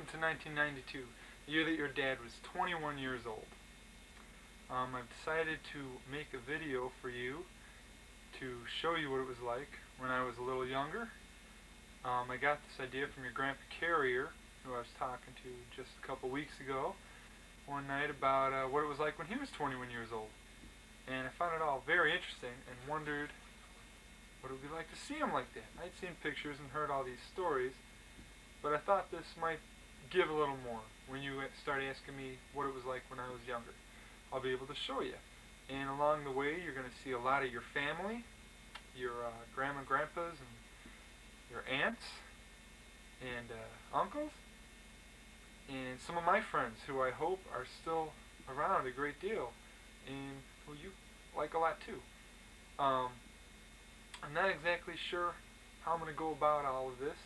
welcome to 1992, the year that your dad was 21 years old. I've decided to make a video for you to show you what it was like when I was a little younger. I got this idea from your Grandpa Carrier, who I was talking to just a couple weeks ago, one night about what it was like when he was 21 years old. And I found it all very interesting and wondered what it would be like to see him like that. I'd seen pictures and heard all these stories, but I thought this might give a little more when you start asking me what it was like when I was younger. I'll be able to show you. And along the way, you're going to see a lot of your family, your grandma and grandpas, and your aunts, and uncles, and some of my friends who I hope are still around a great deal, and who you like a lot too. I'm not exactly sure how I'm going to go about all of this,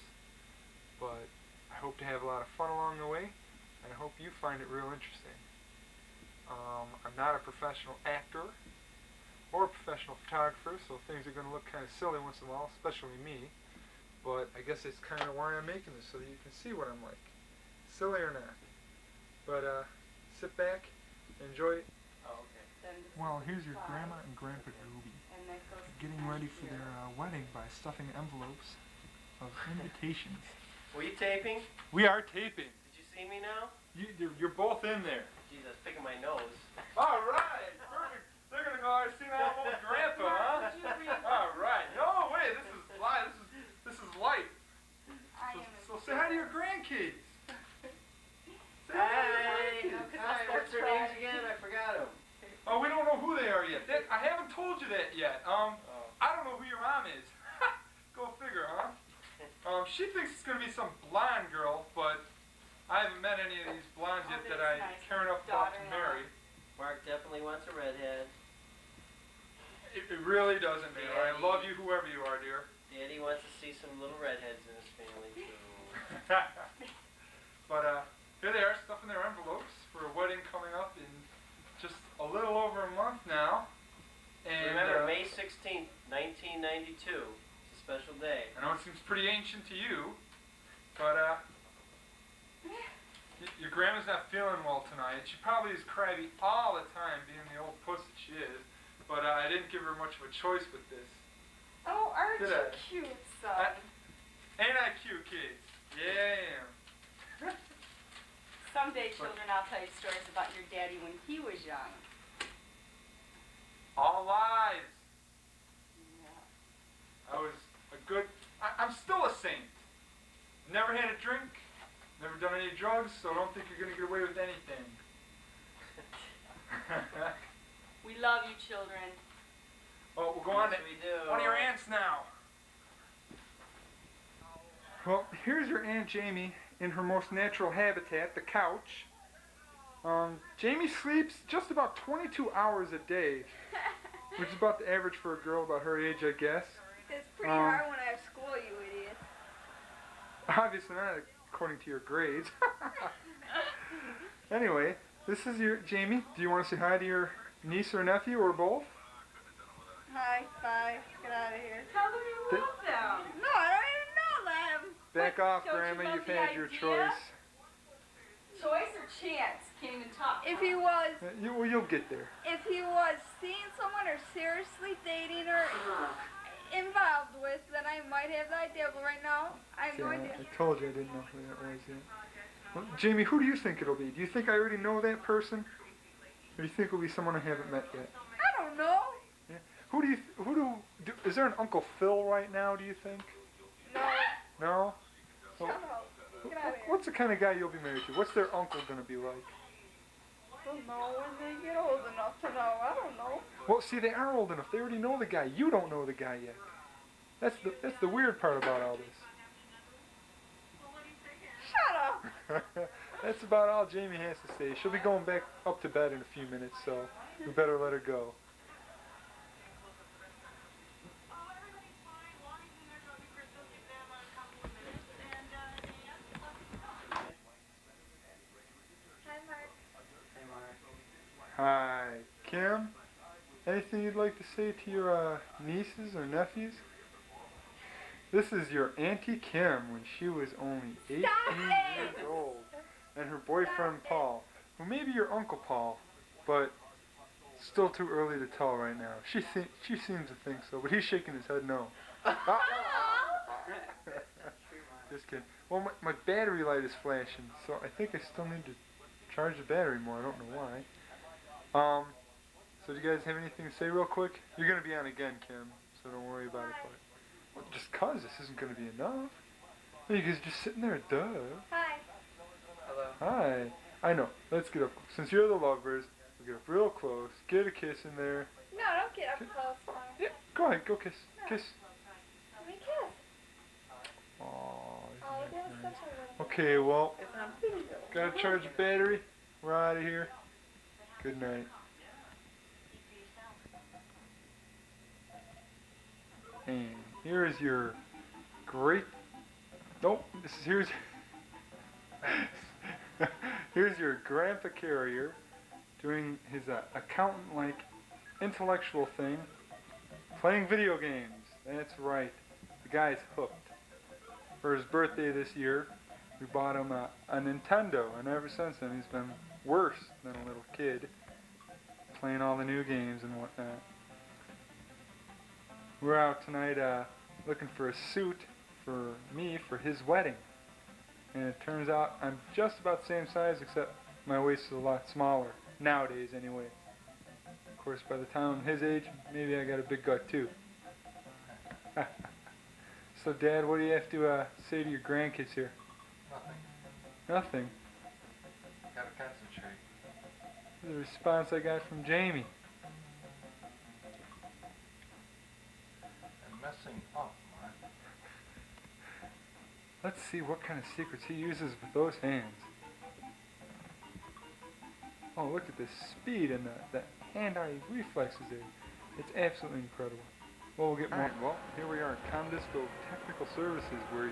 but I hope to have a lot of fun along the way, and I hope you find it real interesting. I'm not a professional actor or a professional photographer, so things are going to look kind of silly once in a while, especially me. But I guess it's kind of why I'm making this, so that you can see what I'm like, silly or not. But sit back, enjoy it. Oh, okay. Well, here's your Grandma and Grandpa Gooby getting ready for their wedding by stuffing envelopes of invitations. Were you taping? We are taping. Did you see me now? You're both in there. Jesus, picking my nose. All right, perfect. They're gonna go out and sing that old Grandpa, huh? All right. No, wait, this is live. This is light. So say hi to your grandkids. Say hi to your grandkids. Hi, what's their names again? I forgot them. Oh, we don't know who they are yet. I haven't told you that yet. I don't know who your mom is. Go figure, huh? She thinks it's gonna be some blonde girl, but I haven't met any of these blondes yet that I care enough about to marry. Mark definitely wants a redhead. It really doesn't, man. I love you, whoever you are, dear. Daddy wants to see some little redheads in his family too. But here they are, stuffing their envelopes for a wedding coming up in just a little over a month now. And remember, May 16th, 1992. It's a special day. I know it seems pretty ancient to you, but your grandma's not feeling well tonight. She probably is crabby all the time, being the old puss that she is. But I didn't give her much of a choice with this. Oh, aren't you cute, son? Ain't I cute, kids? Yeah, I am. Someday, children, I'll tell you stories about your daddy when he was young. All lies. Yeah. I was a good... I'm still a saint. Never had a drink. Never done any drugs, so I don't think you're going to get away with anything. We love you, children. Oh, we'll go on to one of your aunts now. Well, here's your Aunt Jamie in her most natural habitat, the couch. Jamie sleeps just about 22 hours a day, which is about the average for a girl about her age, I guess. It's pretty hard when I have school, you idiot. Obviously not according to your grades. Anyway, this is your Jamie. Do you want to say hi to your niece or nephew or both? Hi, bye. Get out of here. Tell them you love them. No, I don't even know them. Back off, Don't you Grandma. love You've the had your idea? choice. Choice or chance? Can't even talk. If he was, You'll get there. if he was seeing someone or seriously dating or involved with, then I might have the idea. But right now, I have no idea. I told you I didn't know who that was yet. Well, Jamie, who do you think it'll be? Do you think I already know that person? Or do you think it'll be someone I haven't met yet? I don't know. Yeah. Is there an Uncle Phil right now, do you think? No. No? Shut up. Get out of here. What's the kind of guy you'll be married to? What's their uncle going to be like? I don't know when they get old enough to know. I don't know. Well, see, they are old enough. They already know the guy. You don't know the guy yet. That's the weird part about all this. Shut up. That's about all Jamie has to say. She'll be going back up to bed in a few minutes, so we better let her go. Hi, Kim. Anything you'd like to say to your nieces or nephews? This is your Auntie Kim when she was only 18 years old. and her boyfriend Paul, who may be your Uncle Paul, but still too early to tell right now. She seems to think so, but he's shaking his head no. Ah. Just kidding. Well, my battery light is flashing, so I think I still need to charge the battery more. I don't know why. So do you guys have anything to say real quick? You're gonna be on again, Kim, so don't worry about it. But just cause this isn't gonna be enough. You guys just sitting there, duh. Hi. Hello. Hi. I know. Let's get up. Since you're the lovers, we'll get up real close. Get a kiss in there. No, don't get up close. Mom. Yeah. Go ahead. Go kiss. Kiss. Let me kiss. Aww. Oh, that was such a little. Okay. Well, It's on video. gotta charge the battery. We're out of here. Good night. And here is your great. Nope. Here's your grandpa carrier doing his accountant-like intellectual thing, playing video games. That's right. The guy's hooked. For his birthday this year, we bought him a Nintendo, and ever since then he's been worse than a little kid, playing all the new games and whatnot. We're out tonight looking for a suit for me for his wedding. And it turns out I'm just about the same size, except my waist is a lot smaller. Nowadays, anyway. Of course, by the time I'm his age, maybe I got a big gut too. So, Dad, what do you have to say to your grandkids here? Nothing. Nothing. Gotta concentrate. The response I got from Jamie. And messing up, Mark. Let's see what kind of secrets he uses with those hands. Oh, look at the speed and the hand-eye reflexes there. It's absolutely incredible. Well, we'll get more. Well, here we are at Comdisco Technical Services, where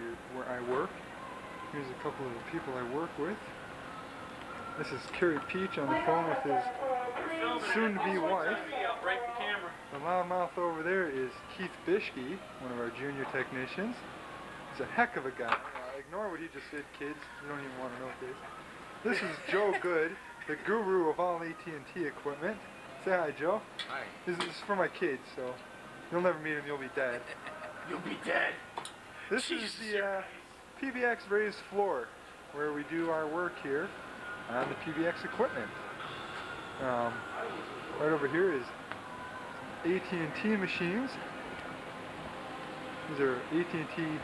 I work. Here's a couple of the people I work with. This is Kerry Peach on the phone with his soon-to-be wife. The loudmouth over there is Keith Bishke, one of our junior technicians. He's a heck of a guy. Ignore what he just said, kids. You don't even want to know this. This is Joe Good, the guru of all AT&T equipment. Say hi, Joe. Hi. This is for my kids, so you'll never meet him. You'll be dead. You'll be dead. This is the PBX raised floor, where we do our work here on the PBX equipment. Right over here is AT&T machines. These are AT&T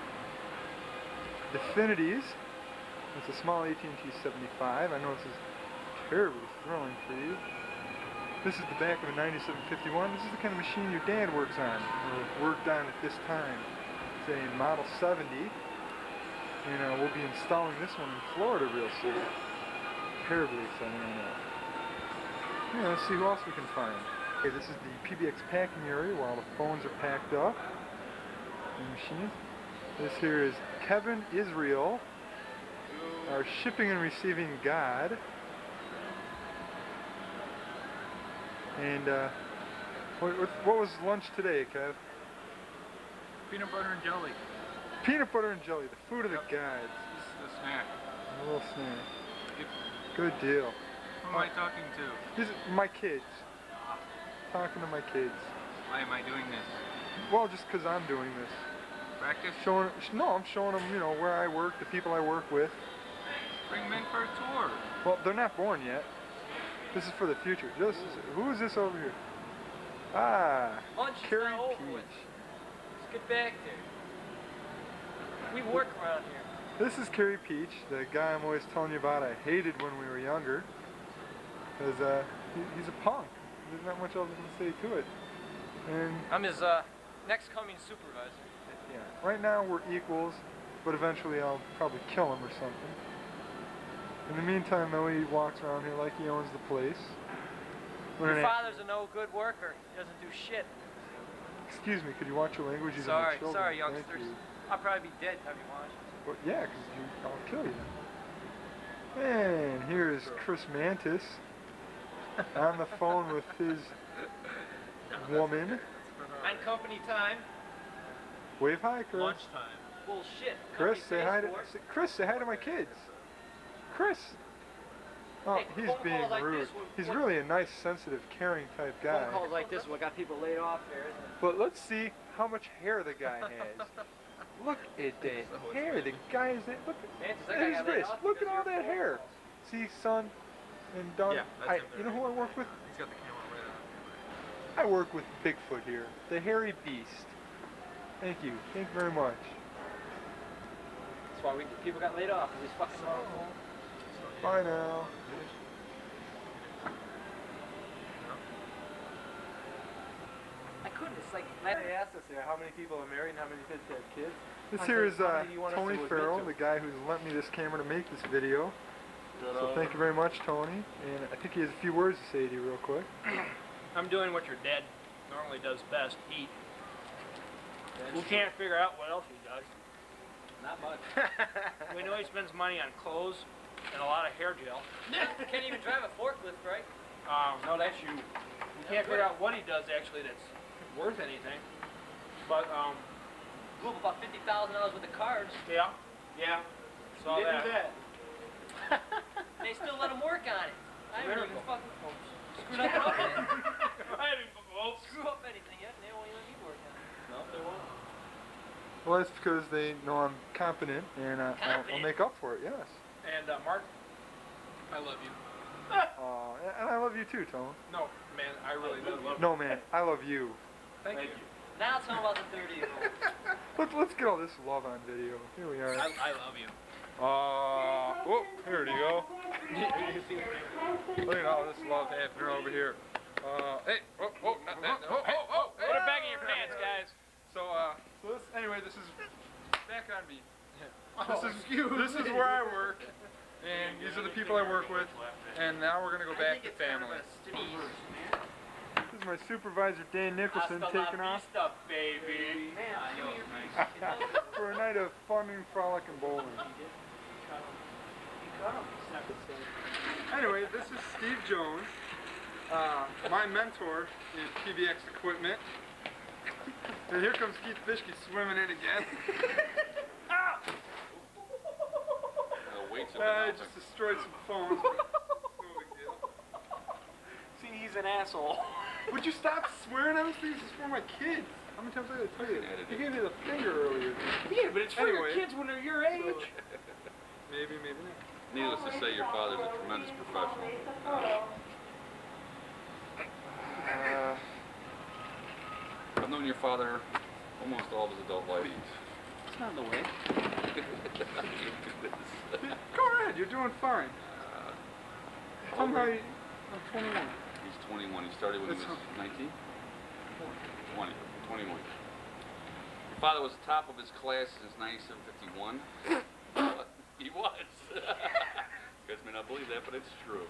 Definities. It's a small AT&T 75. I know this is terribly thrilling for you. This is the back of a 9751. This is the kind of machine your dad works on, or worked on at this time. It's a Model 70, and we'll be installing this one in Florida real soon. Terribly exciting, I know. Yeah, let's see who else we can find. Okay, this is the PBX packing area while the phones are packed up. The machines. This here is Kevin Israel, our shipping and receiving god. And what was lunch today, Kev? Peanut butter and jelly. Peanut butter and jelly, the food of the gods. This is a snack. A little snack. Yep. Good deal. Who am I talking to? These are my kids. Talking to my kids. Why am I doing this? Well, just 'cause I'm doing this. Practice? I'm showing them, where I work, the people I work with. Bring them in for a tour. Well, they're not born yet. This is for the future. Who is this over here? Ah, Lunch is Carrie not over Peach. with. Let's get back there. We work around here. This is Carrie Peach, the guy I'm always telling you about I hated when we were younger. Because he's a punk. There's not much else I can say to it. And I'm his next coming supervisor. yeah, right now we're equals, but eventually I'll probably kill him or something. In the meantime, though, he walks around here like he owns the place. Your father's a no good worker. He doesn't do shit. Excuse me, could you watch your language? These are my children. Sorry, Thank youngsters. you. I'll probably be dead. Have you watched? Well, yeah, because I'll kill you. And here is Chris Mantis on the phone with his woman. On company time. Wave hi, Chris. Lunchtime. Bullshit. Chris, Company say hi to pays for it. Chris. Say hi to my kids. Chris. Oh, Hey, he's phone being calls like rude. this would- He's really a nice, sensitive, caring type guy. Phone calls like this what got people laid off there, isn't it? But let's see how much hair the guy has. Look at that hair. The guy is look Mantis, that at guy his got laid wrist. off Look at because all of your that phone hair. calls. See, son and Don. Yeah, that's him You there. know who I work with? He's got the camera right on. I work with Bigfoot here, the hairy beast. Thank you. Thank you very much. That's why people got laid off because these fucking phone calls. Bye now. I couldn't. It's like They asked us here how many people are married and how many kids have kids. This I here said, is how many do you want us Tony to admit Farrell, to? the guy who's lent me this camera to make this video. So thank you very much, Tony. And I think he has a few words to say to you real quick. I'm doing what your dad normally does best, eat. We can't figure out what else he does. not much. We know he spends money on clothes and a lot of hair gel. Can't even drive a forklift, right? No, that's you. We can't figure out what he does actually that's worth anything. But, Blew up about $50,000 worth of cards. yeah. Saw You didn't that. do that. They still let him work on it. I haven't even Miracle. fucking screwed up anything. I didn't vote. Screw up anything yet, and they won't even let me work on it. No, they won't. Well, that's because they know I'm competent, and I'll Competent? make up for it. Yes. And, Mark, I love you. And I love you too, Tone. No, man, I really do love you. No, man, I love you. Thank you. Now tell him about the 30-year-old. Let's get all this love on video. Here we are. I love you. Whoop, here you go. Look at all this love happening over here. Hey, Put it back in your pants, guys. So this is back on me. This is where I work, and these are the people I work with, and now we're gonna go back to family. This is my supervisor Dan Nicholson taking off Stuff, baby. for a night of fun and frolic and bowling. Anyway, this is Steve Jones, my mentor in PBX equipment. And here comes Keith Fishke swimming in again. I just destroyed some phones. No big deal. See, he's an asshole. Would you stop swearing on this thing? This is for my kids. How many times I gotta tell you? You gave me the finger earlier. Yeah, but it's for Anyway. your kids when they're your age. Maybe, maybe not. Needless to say, your father's a tremendous professional. I've known your father almost all of his adult life. That's not the way. Go ahead, you're doing fine. Tell me how you... I'm 21. He's 21. He started when he was 19? 20. 21. Your father was top of his class since 9751. He was. You guys may not believe that, but it's true.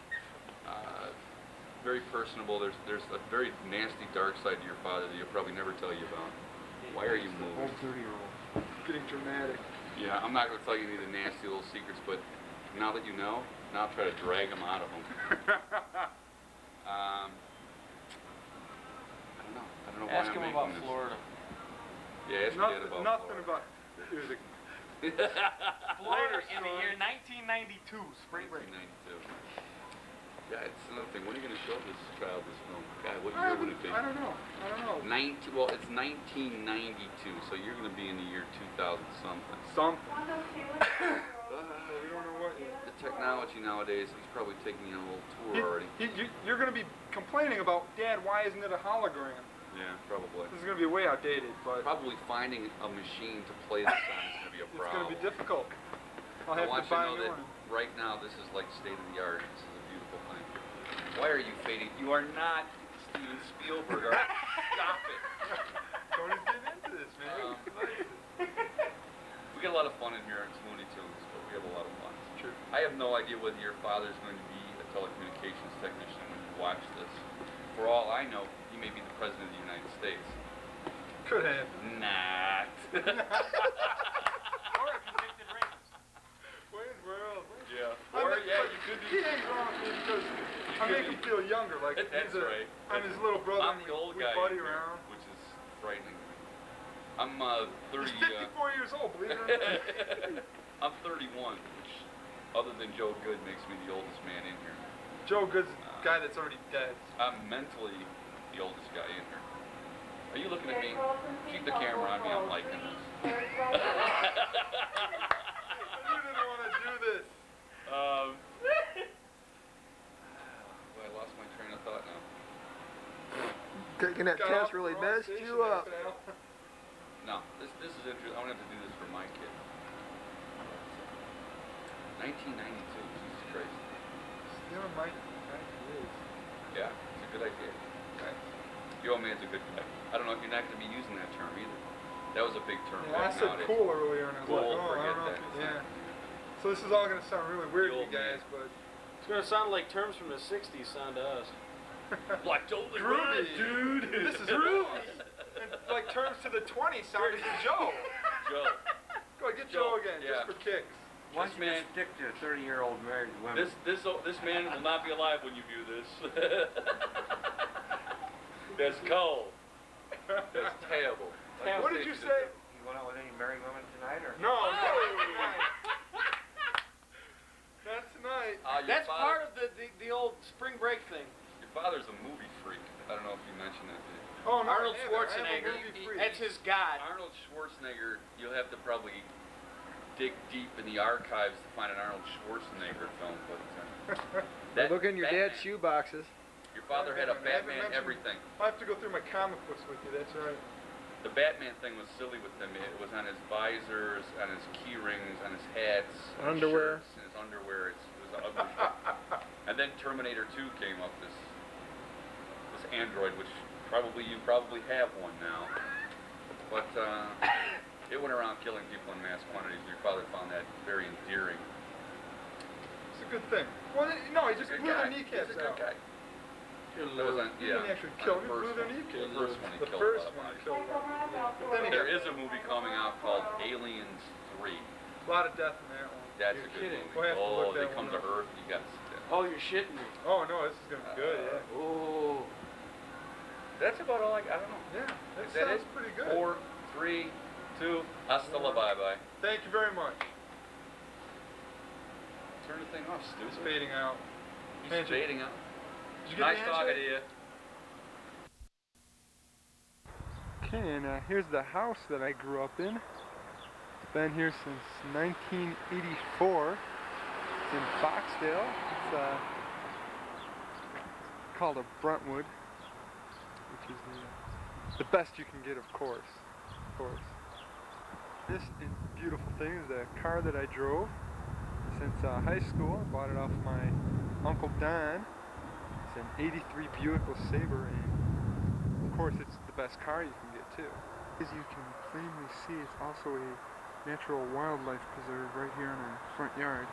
Very personable. There's a very nasty dark side to your father that he'll probably never tell you about. Why are you moving? Old 30-year-old. Getting dramatic. Yeah, I'm not going to tell you any of the nasty little secrets, but now that you know, now I'll try to drag them out of them. I don't know why Ask I'm him making about this. Florida. Yeah, ask your dad about Nothing Florida. about music. Florida Later, in the son. year 1992, spring break. 1992. Yeah, it's another thing. When are you going to show this child this film? God, what year would it be? I don't know. 19, it's 1992, so you're going to be in the year 2000 something. Something. We don't know what yet. The technology nowadays, he's probably taking you on a little tour already. You're going to be complaining about, Dad, why isn't it a hologram? Yeah, probably. This is going to be way outdated, but Probably finding a machine to play this on is going to be a it's problem. going to be difficult. I'll I have want to you to buy a know new that one. right now this is like state of the art. This is a beautiful thing. Why are you fading? You are not Steven Spielberg. Stop it. Tony's getting into this, man. We get a lot of fun in here. It's Looney Tunes, but we have a lot of fun. True. I have no idea whether your father's going to be a telecommunications technician when you watch this. For all I know, he may be the president of the United States. Could have. Not. Or if you painted rings. Wayne's World. Yeah. I'm Or not- yeah, but you could He be. hangs around with me because I make him feel younger. Like That's right. I'm his little brother. I'm and the old we guy, buddy here, around. which is frightening. I'm 30. He's 54 years old, believe it or not. I'm 31, which Other than Joe Good makes me the oldest man in here. Joe Good's the guy that's already dead. I'm mentally the oldest guy in here. Are you looking at me? Keep the camera on me. I'm liking this. You didn't want to do this. Well, I lost my train of thought now. Taking that Got test off the really wrong messed station you there, up. pal. No, this is interesting. I'm gonna have to do this for my kid. 1992. Jesus Christ. Still might is. Yeah, it's a good idea. Right. The old man's a good guy. I don't know if you're not gonna be using that term either. That was a big term. Yeah, I back said nowadays. cool earlier, and I was Cool, like, oh, I forget don't know. that. Yeah. So this is all gonna sound really weird to The you old guys, but It's gonna sound like terms from the '60s sound to us. Like totally groovy, right, dude. This is groovy. And like terms to the 20s sounded to Joe. Joe. Go ahead, get Joe again, Yeah. just for kicks. Why This don't you man- just stick to 30-year-old married women? This man will not be alive when you view this. That's cold. That's terrible. Like What did you say? You went out with any married women tonight, or? No, not tonight. Not tonight. Your That's father, part of the old spring break thing. Your father's a movie freak. I don't know if you mentioned that to you. Oh, no, Arnold I haven't. I am a Schwarzenegger. movie freak. That's his god. Arnold Schwarzenegger, you'll have to probably dig deep in the archives to find an Arnold Schwarzenegger film, but Look in your Batman. dad's shoe boxes. Your father had a I haven't Batman mentioned- everything. I'll have to go through my comic books with you, that's right. The Batman thing was silly with him. It was on his visors, on his key rings, on his hats, on his Underwear. shirts, and his underwear. It was an ugly thing. And then Terminator 2 came up, this android, which you probably have one now. But it went around killing people in mass quantities. Your father found that very endearing. It's a good thing. Well, no, he just He's a blew good their guy. kneecaps He's a good out. guy. That was on, He yeah. didn't actually on kill the him, he first blew their one. kneecaps The first one he The killed first a lot of one he bodies. killed But then he There got is a movie coming out called Aliens 3. a lot of death in that one. That's You're a good kidding. movie. We'll have to look They that come one to up. Earth. You gotta see that. Oh, you're shitting me. Oh, no, this is going to be good, yeah. Oh. That's about all I don't know. Yeah, that Is that sounds it? pretty good. 4, 3, 2, hasta la bye-bye. Thank you very much. Turn the thing off, It's stupid. fading out. He's Handshake. fading out. Did you get Nice the talking to handshake? you. Okay, and here's the house that I grew up in. It's been here since 1984. It's in Foxdale. It's called a Brentwood, which is the best you can get, of course. This beautiful thing is a car that I drove since high school. I bought it off my Uncle Don. It's an '83 Buick LeSabre, and of course it's the best car you can get too. As you can plainly see, it's also a natural wildlife preserve right here in our front yard.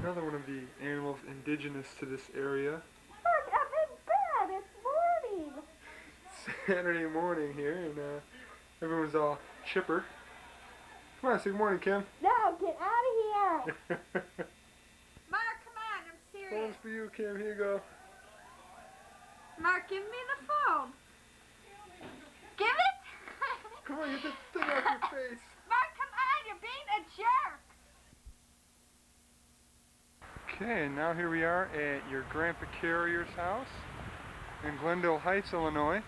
Another one of the animals indigenous to this area. Look, I'm in bed. It's morning. Saturday morning here, and everyone's all chipper. Come on, say good morning, Kim. No, get out of here. Mark, come on. I'm serious. Phone's for you, Kim. Here you go. Mark, give me the phone. Give it. Come on, get the thing off your face. Mark, come on. You're being a jerk. Okay, and now here we are at your Grandpa Carrier's house in Glendale Heights, Illinois.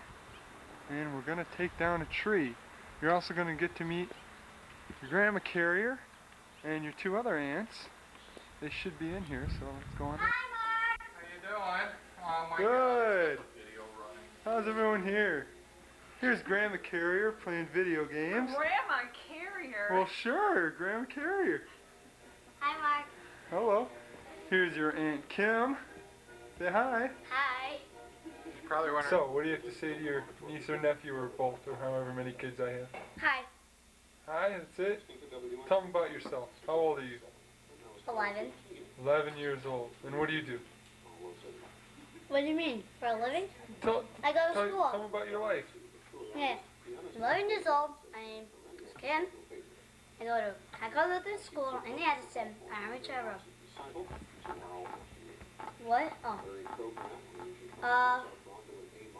And we're going to take down a tree. You're also going to get to meet your Grandma Carrier and your two other aunts. They should be in here, so let's go on. Hi, Mark. How you doing? Oh my Good. God. Video running. How's everyone here? Here's Grandma Carrier playing video games. Grandma Carrier. Well, sure, Grandma Carrier. Hi, Mark. Hello. Here's your Aunt Kim. Say hi. Hi. Probably wondering. So, what do you have to say to your niece or nephew or both, or however many kids I have? Hi. Hi, that's it? Tell them about yourself. How old are you? 11. 11 years old. And what do you do? What do you mean? For a living? Tell I go to them school. about your life. Yeah. I'm 11 years old. I'm a kid. I go to the school in Addison, Primary Trevor. What? Oh.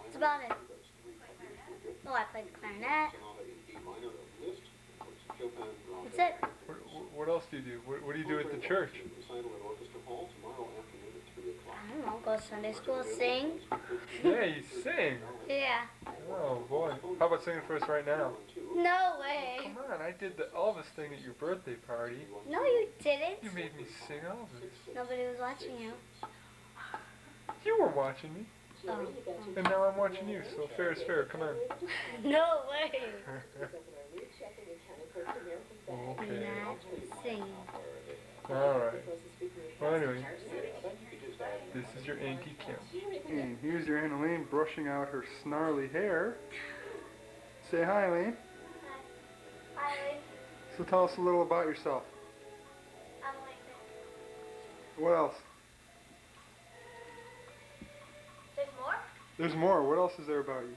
That's about it. Oh, I played the clarinet. That's it. what else do you do? What do you do at the church? I don't know, go to Sunday school, sing. Yeah, you sing. Yeah. Oh boy. How about singing for us right now? No way. Come on, I did the Elvis thing at your birthday party. No, you didn't. You made me sing Elvis. Nobody was watching you. You were watching me, Oh. and now I'm watching you, so fair is fair. Come on. No way. Okay. Not singing. Alright. Well, anyway, this is your Auntie Kim. And here's your Aunt Elaine brushing out her snarly hair. Say hi, Elaine. Hi. So tell us a little about yourself. I'm like What else? There's more? There's more. What else is there about you?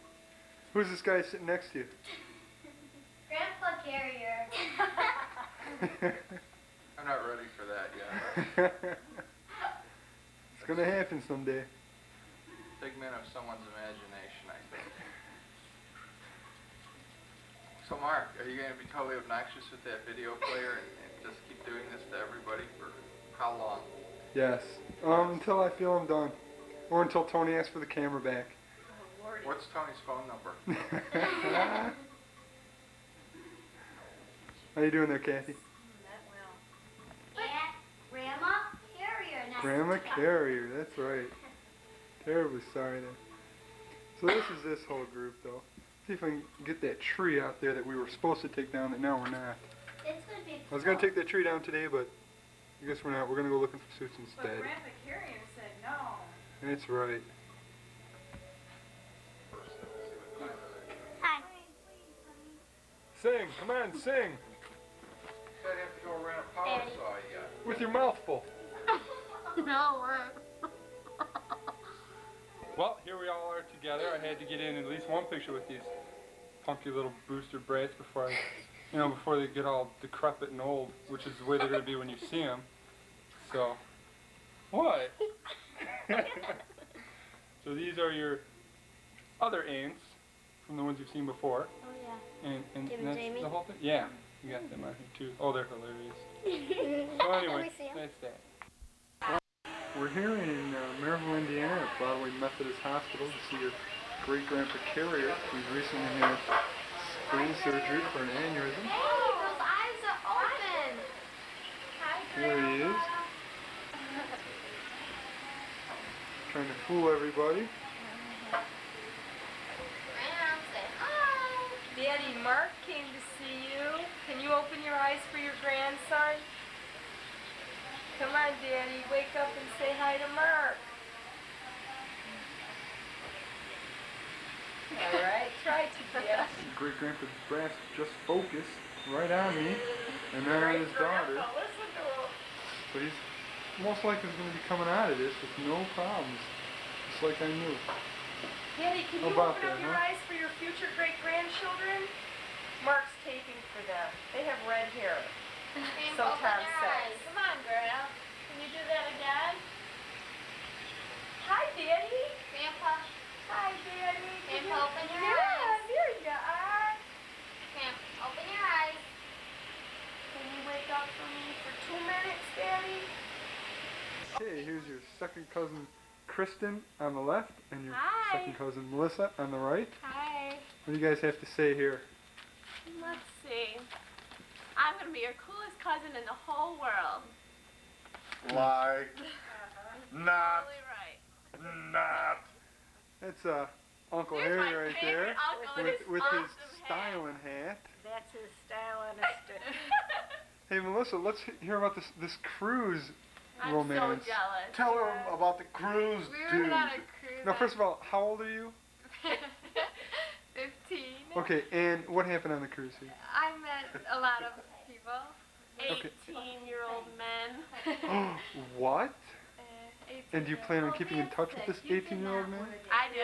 Who's this guy sitting next to you? Grandpa Carrier. I'm not ready for that yet. It's gonna happen someday. Figment of someone's imagination, I think. So Mark, are you going to be totally obnoxious with that video player and just keep doing this to everybody for how long? Yes. Until I feel I'm done. Or until Tony asks for the camera back. What's Tony's phone number? How you doing there, Kathy? Grandma Carrier. Grandma Carrier, that's right. Terribly sorry there. So this is this whole group though. See if I can get that tree out there that we were supposed to take down that now we're not. It's gonna be. I was gonna take that tree down today, but I guess we're not. We're gonna go looking for suits But instead. Grandpa Carrier said no. That's right. Hi. Sing, come on, sing. I'd have to go rent a power saw yet. With your mouth full. No way. Well, here we all are together. I had to get in at least one picture with these punky little booster brats before before they get all decrepit and old, which is the way they're going to be when you see them. So, what? So these are your other aunts from the ones you've seen before. Oh yeah. And Jim and that's Jamie? the whole thing? Yeah, you got them out here too. Oh, they're hilarious. So anyway, that's that. We're here in Maryville, Indiana at Broadway Methodist Hospital to see your great-grandpa Carrier, who's recently had brain surgery for an aneurysm. Hey, those eyes are open. Hi, Here he is. Trying to fool everybody. Graham, say hi. Daddy, Mark came to see you. Can you open your eyes for your grandson? Come on, Daddy, wake up and say hi to Mark. All right, try to, Dad. Great-grandpa Brass just focused right on me, and then on his daughter. Listen to him. But he's most likely going to be coming out of this with no problems, just like I knew. Daddy, can How you about open up that, your huh? eyes for your future great-grandchildren? Mark's taping for them. They have red hair. Graham, So open Tom your says. eyes. Come on, Graham. Can you do that again? Hi, Daddy. Grandpa, Hi, Daddy. Grandpa, open your Yeah, eyes. there you are. Graham, open your eyes. Can you wake up for me for 2 minutes, Daddy? Okay, here's your second cousin Kristen on the left, and your Hi. second cousin Melissa on the right. Hi. What do you guys have to say here? Let's see. I'm going to be your coolest cousin in the whole world. Lie. Not. Totally right. Not. That's Uncle Here's Harry my right favorite there uncle in with, his with his awesome hat. styling hat. That's his style on a stick. Hey Melissa, let's hear about this cruise I'm romance. so jealous. Tell her about the cruise, We were dude. on a cruise. Now, first of all, how old are you? 15. Okay, and what happened on the cruise here? I met a lot of people. Okay. 18-year-old men. What? 18 And do you plan on keeping in touch with this 18-year-old man? I do.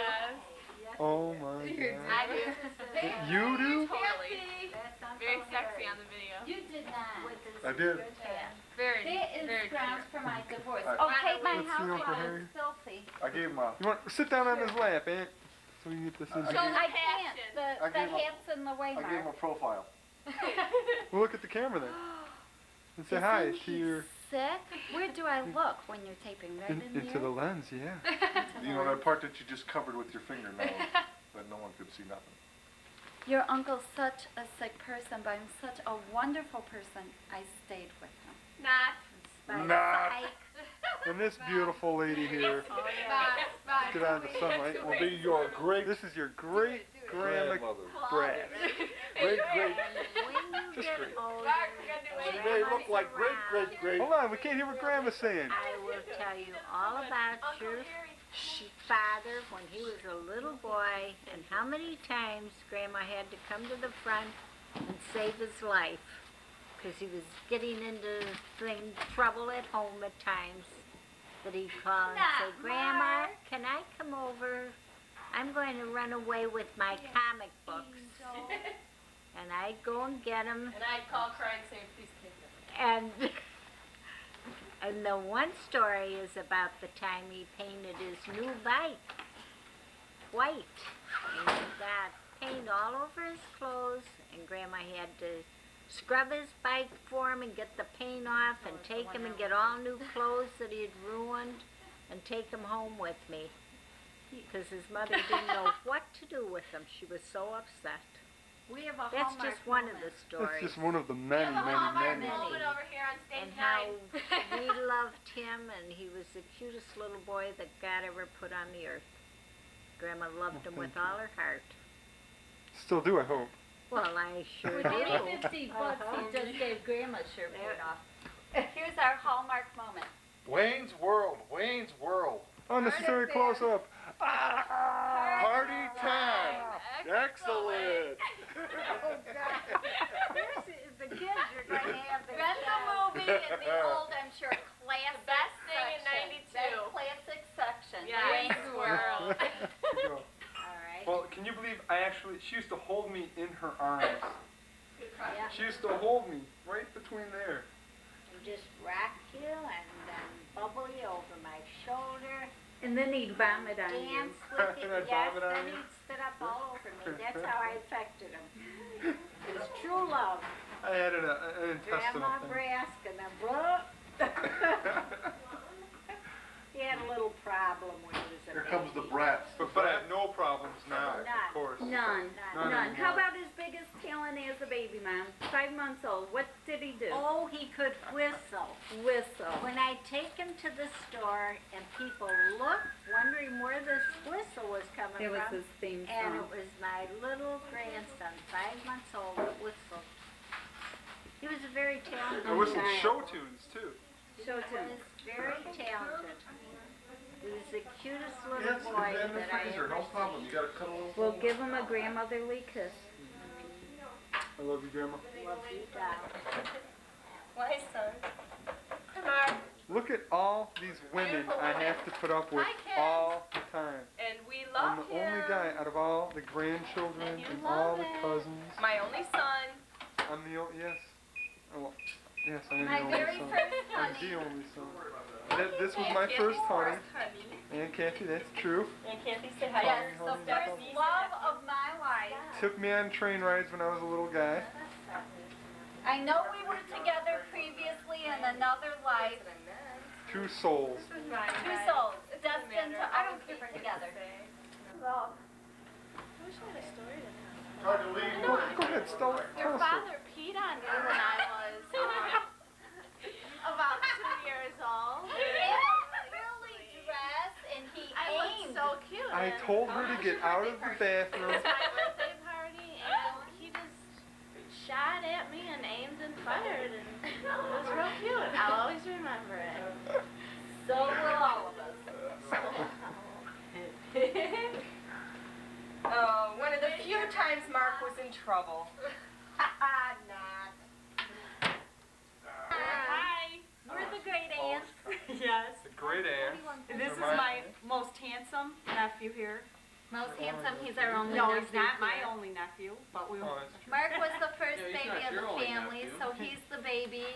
Oh my I god. do. You do? Totally. Very sexy on the video. You did not. I did. Very, That is very grounds cute. for my divorce. Alright. Oh, take my Let's see house Uncle out. Harry. It's filthy. I gave him a. You want sit down on his lap, Aunt, so we can get this in. Show here. the I can't. passion. The hat's in the way, I gave him a Mark. profile. We'll look at the camera then. And say hi Isn't to he your sick? Where do I look when you're taping? Right in into the here? lens, yeah. You know that part that you just covered with your fingernail, that no one could see nothing. Your uncle's such a sick person, but I'm such a wonderful person. I stayed with him. Not. Not. And this beautiful lady here. Oh, yeah. Let's get out of the sunlight. Will be your great This is your great grandma Brad. great great. When you Just get great. older, She may look like great. Hold on, we can't hear what Grandma's saying. I will tell you all about your father when he was a little boy and how many times Grandma had to come to the front and save his life because he was getting into trouble at home at times that he'd call and say, Grandma, can I come over? I'm going to run away with my comic books. And I'd go and get him. And I'd call crying saying, please take them. And the one story is about the time he painted his new bike white. And he got paint all over his clothes, and Grandma had to scrub his bike for him and get the paint off and take him and get all new clothes that he had ruined and take him home with me. Because his mother didn't know what to do with him. She was so upset. we have a That's Hallmark just one of moment. the stories. That's just one of the many, many, many. Moment over here on stage And how 9. we loved him, and he was the cutest little boy that God ever put on the earth. Grandma loved him with all her heart. Still do, I hope. Well, I sure For do. $50, he just gave Grandma's shirt off. Here's our Hallmark moment. Wayne's World. Unnecessary close up. Party time. Excellent. The kids are going to have the Rent the movie in the old, I'm sure, classic Best thing in section. 92. That classic section. Yeah. Wayne's World. All right. Well, can you believe she used to hold me in her arms. Yeah. She used to hold me right between there. And just rock you and then bubble you over my shoulder. And then he'd vomit on you. Dance with you. And I'd Yes, vomit on then you? he'd spit up all over me. That's how I affected him. It was true love. I had an intestinal Grandma thing. Brask and a blah. He had a little problem when he was a Here baby. comes the brats. But I have no problems now, None. of course. None. None None. How anymore. about his biggest talent as a baby, Mom? 5 months old. What did he do? Oh, he could whistle. Whistle. When I take him to the store and people look, wondering where this whistle was coming It was from, his theme and it song. was my little grandson, 5 months old, that whistled. He was a very talented I whistled child. show tunes too. Show He tune. was very talented. He was the cutest little Yes, boy it's in the that I freezer. ever No problem. seen. You gotta cut a little. We'll give him a grandmotherly kiss. I love you, Grandma. Love you, doll. My son. Come on. Look at all these women I have to put up with Hi, kids. all the time. And we I'm love the him. only guy out of all the grandchildren And you and all love the it. cousins. My only son. I'm the only, yes. Oh, yes, I am My the only very son. first I'm honey. the only son. This was my first honey. And Kathy, that's true. And Kathy said hi. Yes, Honey, the honey, first love of my life. Took me on train rides when I was a little guy. I know we were together previously in another life. 2 souls. 2 souls destined to always be together. Love. I wish I had a story to tell. Hard to leave. Go ahead, tell us. Your father peed on me when I was about 2 years old. Really dressed and he I aimed. looked so cute. I and told her to get out of the It bathroom. was my birthday party, and he just shot at me and aimed and fired, and it was real cute. I'll always remember it. So will all of us. Oh, one of the few times Mark was in trouble. Not. Hi. We're the great aunts. Yes. The great aunt. This is my most handsome nephew here. Most handsome, he's our only No, nephew he's not my here. only nephew, but we. Oh, that's true. Mark was the first Yeah, he's baby not of your the only family, nephew. so he's the baby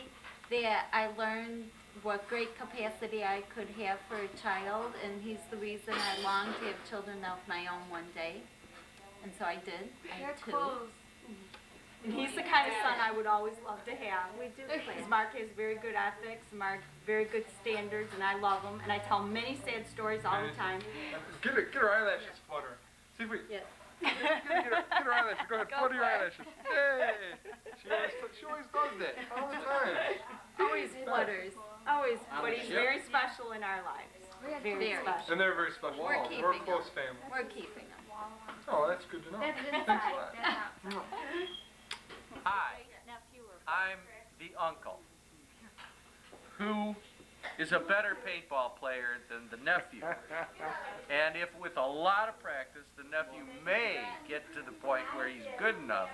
that I learned what great capacity I could have for a child, and he's the reason I long to have children of my own one day. And so I did. I had 2. And he's the kind of son I would always love to have. We do Because plan. Mark has very good ethics, Mark very good standards, and I love him. And I tell many sad stories all the time. Get her eyelashes fluttering. See if we. Yes. Get her eyelashes. Go ahead, flutter your eyelashes. Hey! She always does that all the time. Always flutters. Always. But he's very special in our lives. Very special. And they're very special. We're We're a keeping close them. family. We're keeping him. Oh, that's good to know. That's Thanks a lot. Hi, I'm the uncle, who is a better paintball player than the nephew. And if with a lot of practice, the nephew may get to the point where he's good enough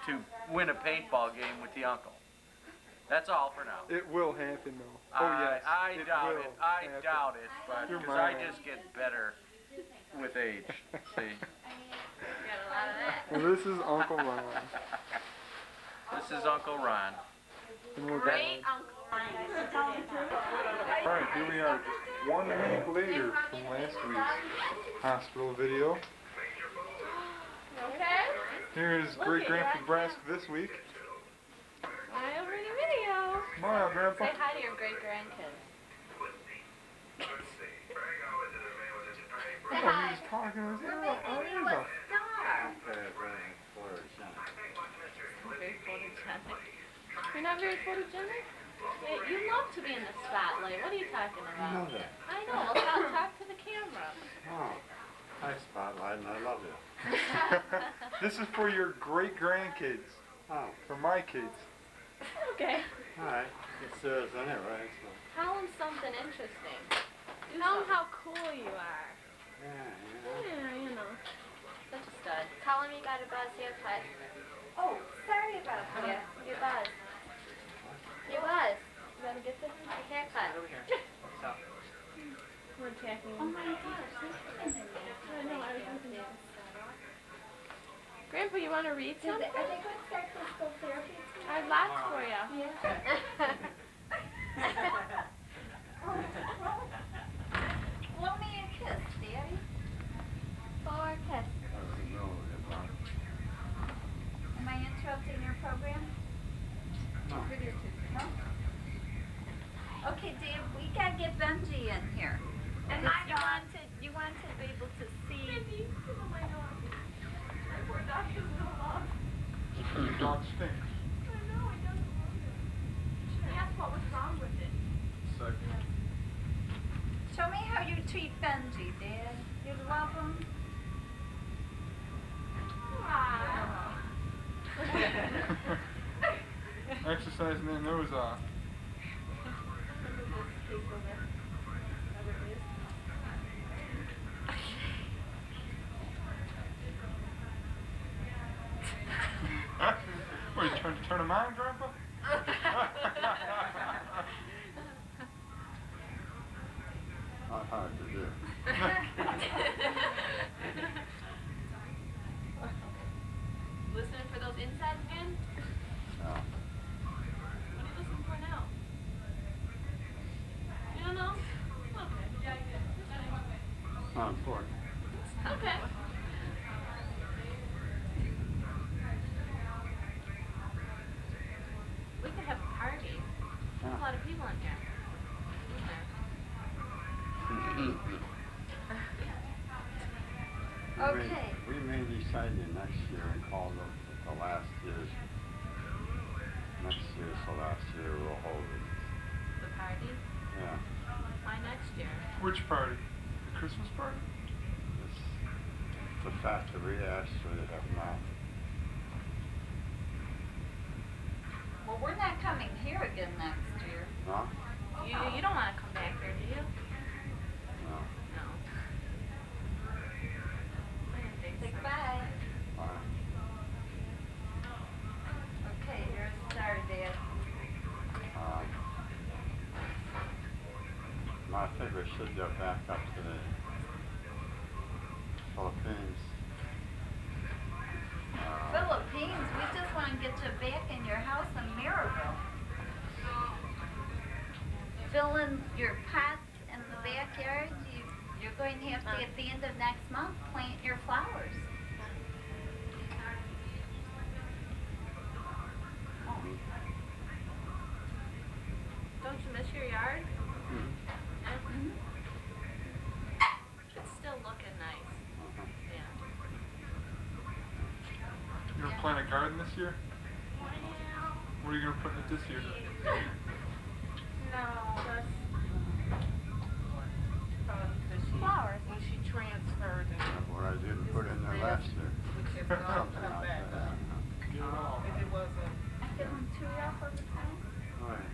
to win a paintball game with the uncle. That's all for now. It will happen though. Oh yes. I doubt will it. I happen. doubt it, but You're because I mine. just get better with age. See? Well, this is Uncle Ron. This is Uncle Ron. And we're Great done. Uncle Ryan. Alright, here we are, just 1 week later from last week's hospital video. Okay? Here's Great Grandpa Brask this week. Right over the video. Smile, Grandpa. Say hi to your great grandkids. Oh, he's talking to us. Yeah, oh, he's a Very photogenic. You're not very photogenic? Yeah, you love to be in the spotlight. What are you talking about? I know that. I know. Well, talk to the camera. Oh, hi Spotlight, and I love you. This is for your great grandkids. Oh, For my kids. Okay. all right. It's Thursday, right? So, Tell them something interesting. Tell them how cool you are. yeah. Yeah, you know. Such a stud. Tell them you got a buzz haircut. Oh, sorry about that. You buzz. You buzz. You gotta get the haircut. We're attacking. Oh my gosh. I know, I was looking at this. Grandpa, you want to read something? Are they going to start physical therapy? I have lots for you. Blow me a kiss, Daddy. Blow our kiss. Am I interrupting your program? No. No? Okay, Dave, we gotta get Benji in here. And you want to be able to see. My dog. My poor dog is so lost. Your dog stinks. I know, it doesn't love it. She asked what was wrong with it. Show me how you treat Benji, Dad. You love him? Exercising their nose off. What, you turn him on, Grandpa? Not hard to do. Listening for those insides again? No. What are you listening for now? You don't know? Okay. Not important. Okay. We could have a party. There's a lot of people in here. Okay. We may decide the next year and call the last year's. Next year's the last year we'll hold it. The party? Yeah. Why next year? Which party? The Christmas party? It's the fact that we actually have not. Well, we're not coming here again next year. No? You don't want to come back here, do you? No. No. I didn't think so. Goodbye. Fine. Okay, here's sorry, Dad. I think we should go back up to the Philippines. Philippines, we just want to get you back in your house in Maryville. Fill in your pots in the backyard. You're going to have to, at the end of next month, plant your flowers. Don't you miss your yard? Mhm. It's still looking nice. Yeah. You gonna plant a garden this year? What are you gonna put in it this year? No, that's flowers. When she transferred. What I didn't put in there last year. Something like that. Get it all. If it wasn't. I get them too rough all the time. Right.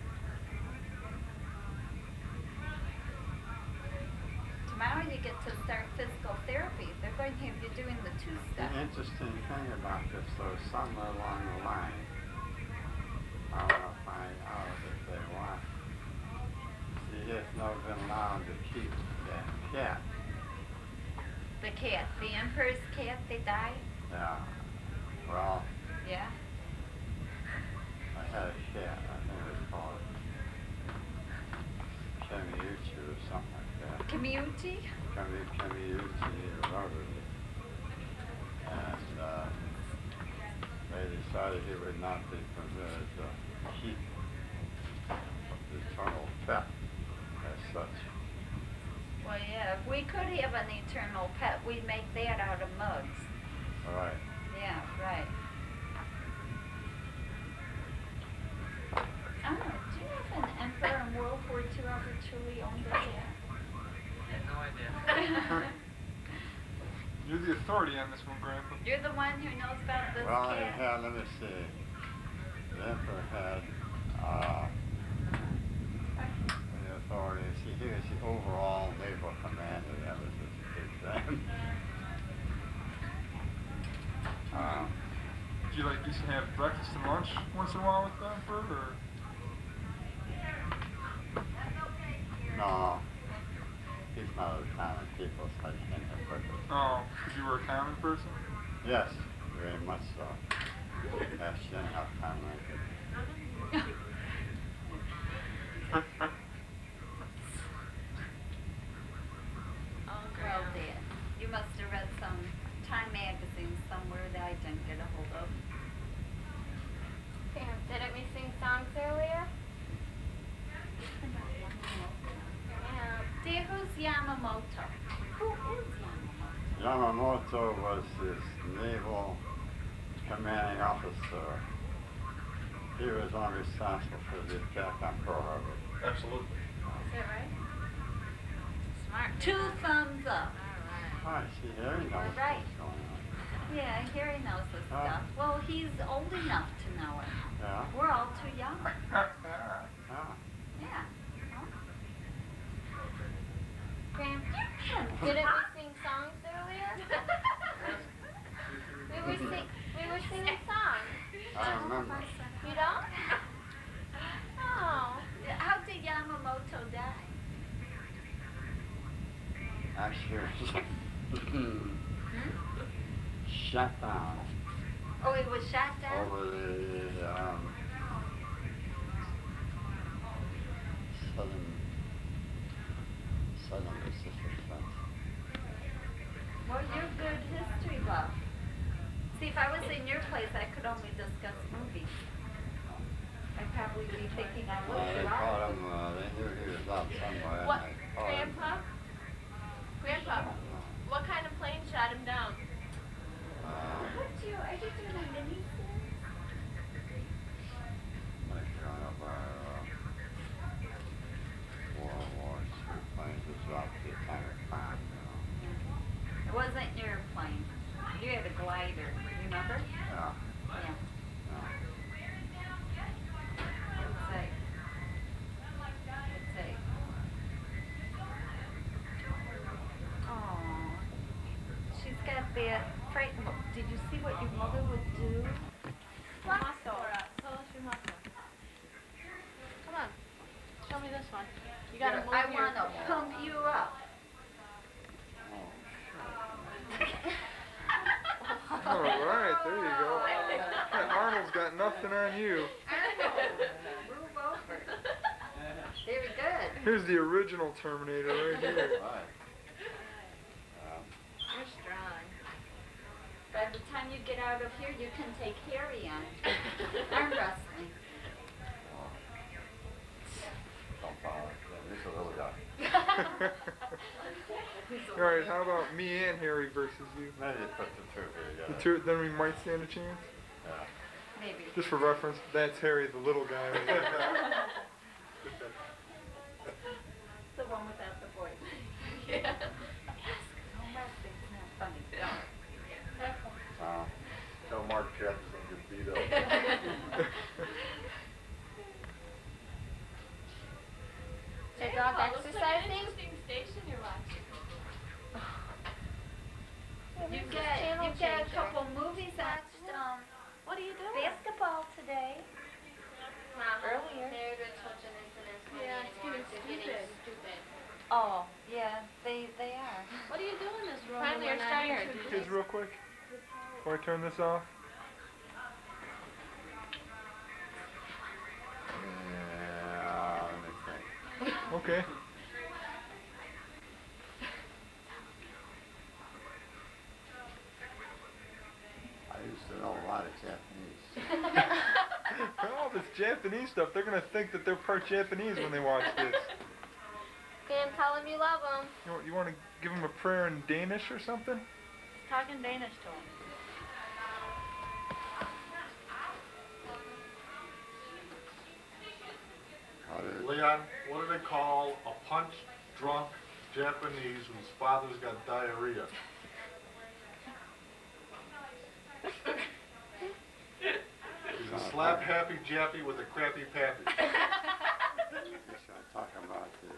Tomorrow you get to start physical therapy. They're going to have you doing the The two-step. interesting thing about this, though, somewhere along the line, I want to find out if they want. She has not been allowed to keep that cat. The cat, the emperor's cat, they died. Yeah. Well, Yeah. I had a cat. I think it was called Kamiuchi or something like that. Community. Kamiuchi or whatever. And they decided he would not be permitted to keep the eternal pet as such. Well, yeah, if we could have an eternal pet, we'd make that out of mugs. All right. Yeah, right. I don't know, do you know if an emperor in World War II ever truly owned a cat? I have no idea. You're the authority on this one, Grandpa. You're the one who knows about this Well, it cat. had, let me see. The emperor had the authority. See, he was the overall naval commander. That was his big thing. Do you like used to have breakfast and lunch once in a while with the emperor, or? No, he's not a common people, so I can't have breakfast. Oh, because you were a common person? Yes, very much so. Ask Jen how common I could. Oh, girl, Dad, you must have read some Time magazine somewhere that I didn't get a hold of. Pam, didn't we sing songs earlier? Yeah. Dad, who's Yamamoto? Who is Yamamoto? Yamamoto was his naval commanding officer. He was only responsible for the attack on Pearl Harbor. Absolutely. Is that right? Smart. 2 thumbs up. Hi, see, Harry knows Right. what's going on. Yeah, Harry knows this stuff. Well, he's old enough to know it. Yeah? We're all too young. Ah. Yeah. Graham, didn't we sing songs earlier? we were singing songs. I don't remember. You don't? Oh. How did Yamamoto die? Actually, shut down Oh, he was shot down? over the southern Pacific front. Well, you're good history buff. See, if I was in your place, I could only discuss movies. I'd probably be thinking I was They caught him, they knew he was out somewhere. What, And they caught him. Grandpa, what kind of plane shot him down? What you, are you doing a mini series? Like one of our World War II planes was off the atomic bomb, you know. It wasn't your plane. You had a glider, remember? Yeah. Yeah. Yeah. It's like, oh, she's got that frightened look. Did you see what your mother would do? Muscle. Tell us your muscle. Come on. Show me this one. You gotta move I your... want to pump you up. Alright, there you go. Yeah, Arnold's got nothing on you. Move over. Very good. Here's the original Terminator right here. Right. You're strong. By the time you get out of here, you can take Harry on. Arm wrestling. taller. He's a little guy. Alright, how about me and Harry versus you? Maybe put the two The together. two, then we might stand a chance. Yeah. Maybe. Just for reference, that's Harry, the little guy. Right there. The one without the voice. Yeah. No, wrestling's not funny. Tell Mark Jackson get beat up. Is your dog exercising? Interesting station you're watching. You've got a couple movies watched, What are you doing? basketball today. Earlier. They're good children, isn't it? Yeah, it's getting They're stupid. Oh, yeah, they are. What are you doing this room? Finally, when you're we're not starting here? to Kids, real quick, before I turn this off. Yeah, let me think. Okay. I used to know a lot of Japanese. All this Japanese stuff, they're gonna think that they're part Japanese when they watch this. Sam, tell them you love them. You want to give them a prayer in Danish or something? Talking Danish to him. Leon, what do they call a punch-drunk Japanese whose father's got diarrhea? He's a slap-happy Jappy with a crappy pappy. Yes, I'm talking about the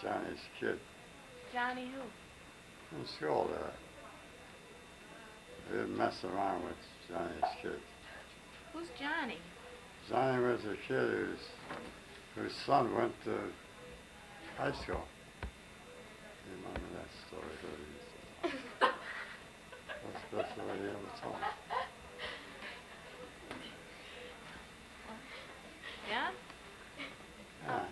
Johnny's kid Johnny who? in school there. They didn't mess around with Johnny's kid. Who's Johnny? Johnny was a kid whose son went to high school. You remember that story? That's the way he ever told me. Yeah? Yeah.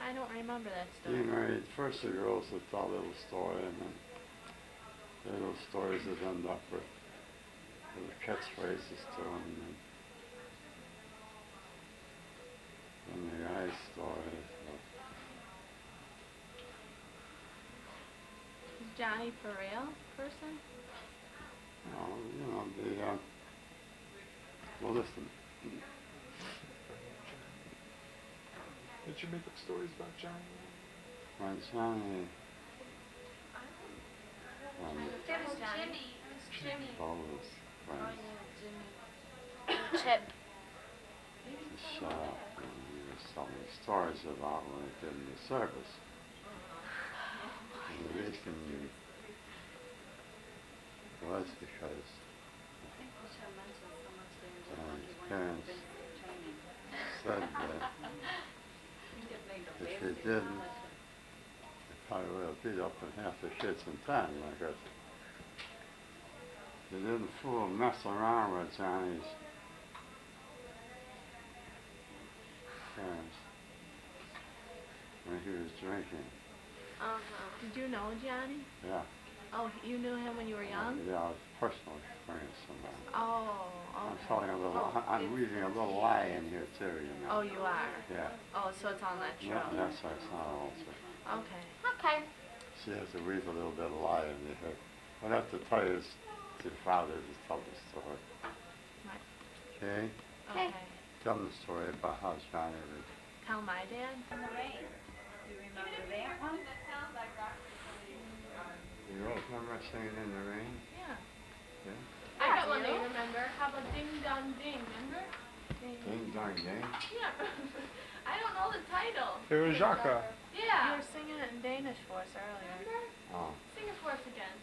I don't remember that He story. married first the girls that tell a little story, and then the little stories that end up with little catchphrases to them. And the guy's stories. Is Johnny for real person? Well, listen. Did you make up stories about Johnny? When Johnny, Who's Jimmy? Who's Jimmy? all his friends, Chip. the shop, and he was telling stories about when he did in the service. And the reason was because Johnny's parents said that if he didn't, he probably would have beat up in half the kids in town, because he didn't fool mess around with Johnny's parents when he was drinking. Did you know Johnny? Yeah. Oh, you knew him when you were young? Yeah, I was personal experience somehow. Oh, I'm okay. telling a little, I'm weaving a little lie in here too, you know. Oh, you are? Yeah. Oh, so it's all natural. Yeah, that's why it's not all true. Okay. Okay. She has to weave a little bit of lie in here. I'll have to tell you to your father to tell the story. Right. Okay? Okay. Tell them the story about how Johnny was. Tell my dad? In the rain. You remember that one? You always remember singing in the rain? Yeah. Yeah? I got one that you remember. How about Ding Dong Ding, remember? Ding dong ding. Yeah. I don't know the title. It was Jaka. You Yeah. were singing it in Danish for us earlier. Remember? Oh. Sing it for us again.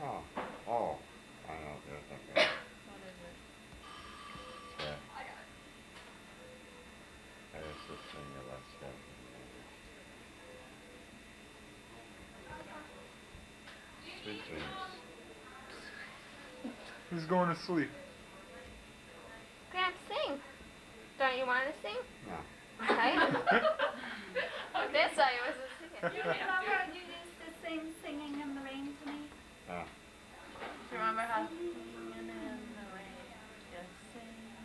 Oh. Oh. I know what you're thinking. What is it? Yeah. I got it. I used to sing it last year. Sweet dreams. Who's going to sleep? Gramps, sing. Don't you want to sing? No. Okay. That's why I wasn't singing. Remember you used to sing Singing in the Rain to me? Yeah. Do you remember how? Singing in the rain, just singing.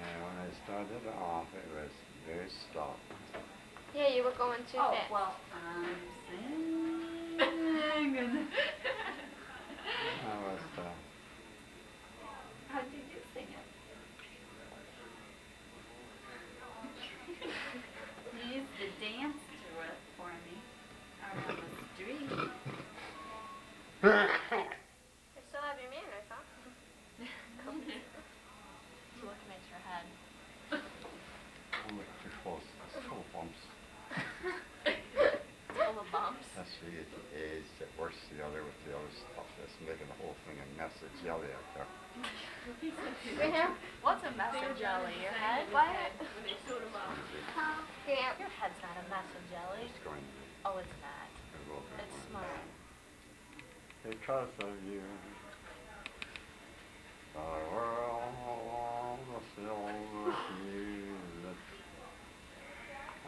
And when I started it off. It was very slow. Yeah, you were going too fast. Well, I'm singing. That was, How did you sing it? You used to dance to it for me. Out on the street. You still have your manners, huh? Looking at your head. I'm too close. It's full of bumps. Full of bumps. That's the age that works together with the other stuff. That's making the whole thing a mess of jelly out there. Right here? What's a mess of jelly? Your head? What? Yeah. Your head's not a mess of jelly. It's going to be Oh, it's not. a little bit It's more. smart. Because of you, the world was filled with music.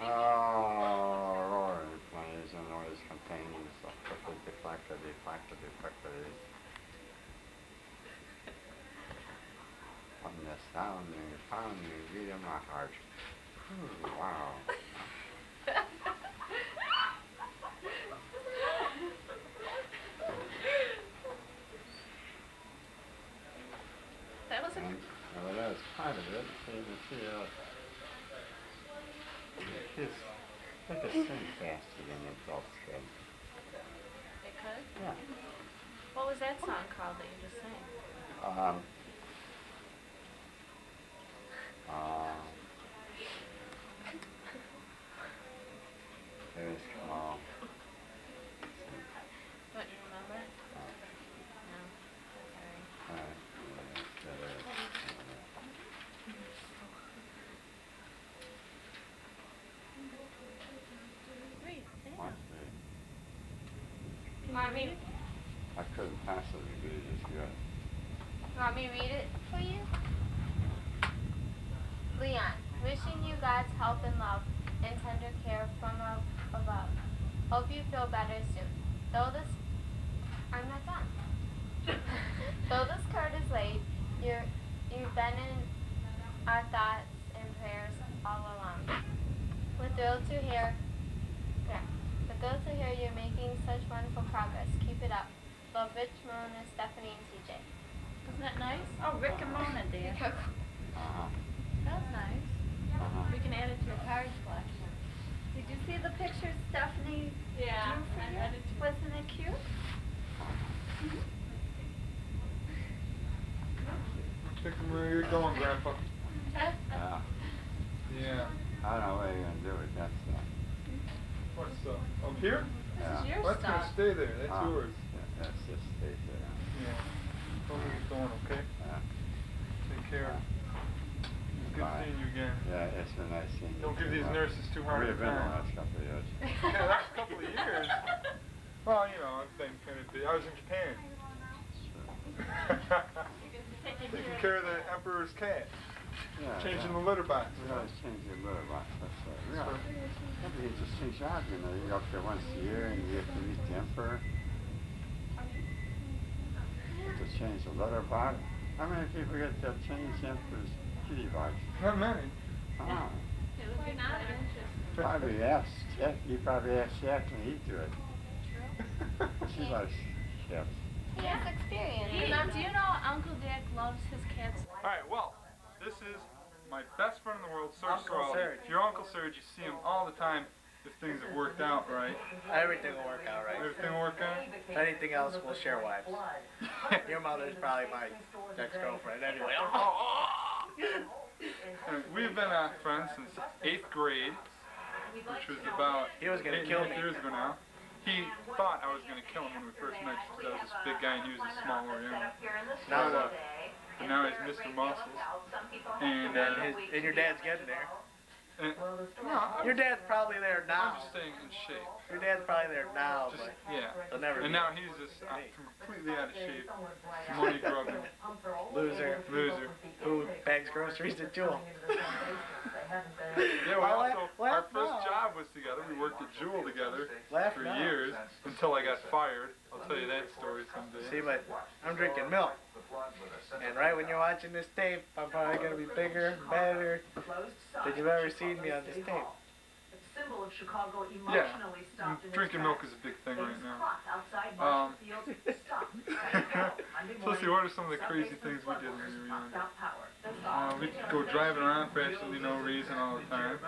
Roaring plays and noise contains a clackety. From the sounding beat in my heart. Wow. That was a Well, that's part of it. So you can see kids, they could sing faster than adults can. It could? Yeah. What was that song called that you just sang? It was called, Don't you remember? No. Sorry. Wait, Want me, I couldn't possibly read it as good. want me to read it for you? Leon, wishing you God's help and love and tender care from above. Hope you feel better soon. I'm not done. Though this card is late, you've been in our thoughts and prayers all along. We're thrilled to hear you're making such wonderful progress. Keep it up. Love, Rich, Mona, Stephanie, and TJ. Isn't that nice? Oh, Rick and Mona did. Uh-huh. That was nice. We can add it to a card collection. Did you see the picture Stephanie Yeah, drew for I you? read it too. Wasn't it cute? Pick where you're going, Grandpa. Yeah. Yeah. I don't know what you're going to do with that stuff. What's up here? Yeah. Your Well, that's stuff. gonna stay there. That's yours. Yeah, that's just stays there. Yeah. Don't leave it going, okay? Yeah. Take care. It's good Bye. seeing you again. Yeah, it's been nice seeing you. Don't give these nurses too hard Where a you been the time. last couple of years? Yeah, the last couple of years. Well, you know, I've been kind of busy. I was in Japan. Taking care of the emperor's cat. Yeah, Changing yeah. the litter box. We always change the litter box. That's right. Yeah. That'd be an interesting job, you know. You go up there once a year and you have to meet the emperor. To change the litter box. How many people get to change the emperor's kitty box? Not many. Oh. It would be not interesting. Probably asked Jack. You probably asked Jack and he'd do it. She likes cats. He has experience. Do you know Uncle Jack loves his cats? Alright, well, this is my best friend in the world, Serge Uncle Sorrell. Serge. If you're Uncle Serge, you see him all the time if things have worked out right. Everything will work out right. Everything will work out? If anything else, we'll share wives. Your mother's probably my ex-girlfriend anyway. We've been friends since 8th grade, which was about He was gonna 8 kill and a half me. years ago now. He thought I was going to kill him when we first met because I was this big guy and he was a small Oriental. Now look. But now he's Mr. Muscles. And, And your dad's getting there. no, Your dad's probably there I'm now. just staying in shape. Your dad's probably there now, Just, but yeah. he'll never And be. now he's just completely out of shape. Money grubbing. Loser. Loser. Who bags groceries at Jewel. Yeah, our first job was together. We worked at Jewel together Laugh for now. years until I got fired. I'll tell you that story someday. See, but I'm drinking milk. And right when you're watching this tape, I'm probably gonna be bigger, better than you've ever seen me on this tape. Yeah, drinking milk is a big thing right now. So let's see, what are some of the crazy things we did when we were younger? We'd go driving around for absolutely no reason all the time.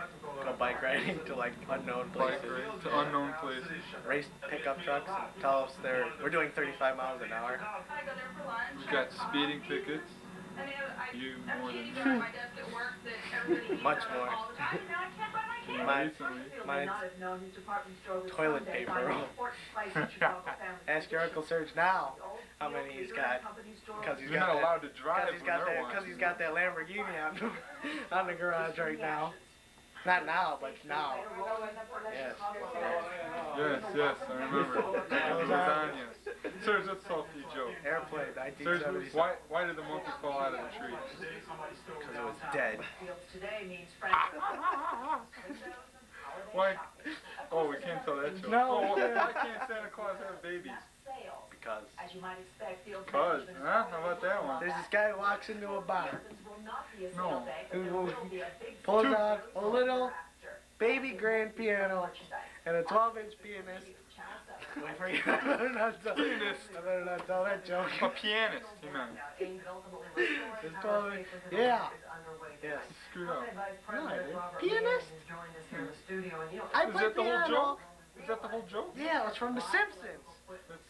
Go bike riding to like unknown Bike places. ride to unknown places. Race pickup trucks and tell us we're doing 35 miles an hour. We got speeding tickets. You more than Much more. Mine's toilet paper roll. Ask your Uncle Serge now how many he's got. Because You're not allowed to drive Because he's got that Lamborghini on the garage right now. Not now, but now. Yes. Yes, yes, I remember. Lasagna. Serge, let's talk to you, Joe. Airplane, Serge, 1977. why did the monkey fall out of the tree? Because it was dead. Why? Oh, we can't tell that joke. No. Oh, why can't Santa Claus have babies? Because. Cause, huh? How about that one? There's this guy who walks into a bar. No. Who pulls out a little baby grand piano and a 12-inch pianist. Wait for you. I better not tell that joke. A pianist, he meant. It's 12-inch. Yeah. Yes. Screwed up. No, I didn't. Pianist? I Is play that the whole piano. joke? Is that the whole joke? Yeah, it's from The Simpsons.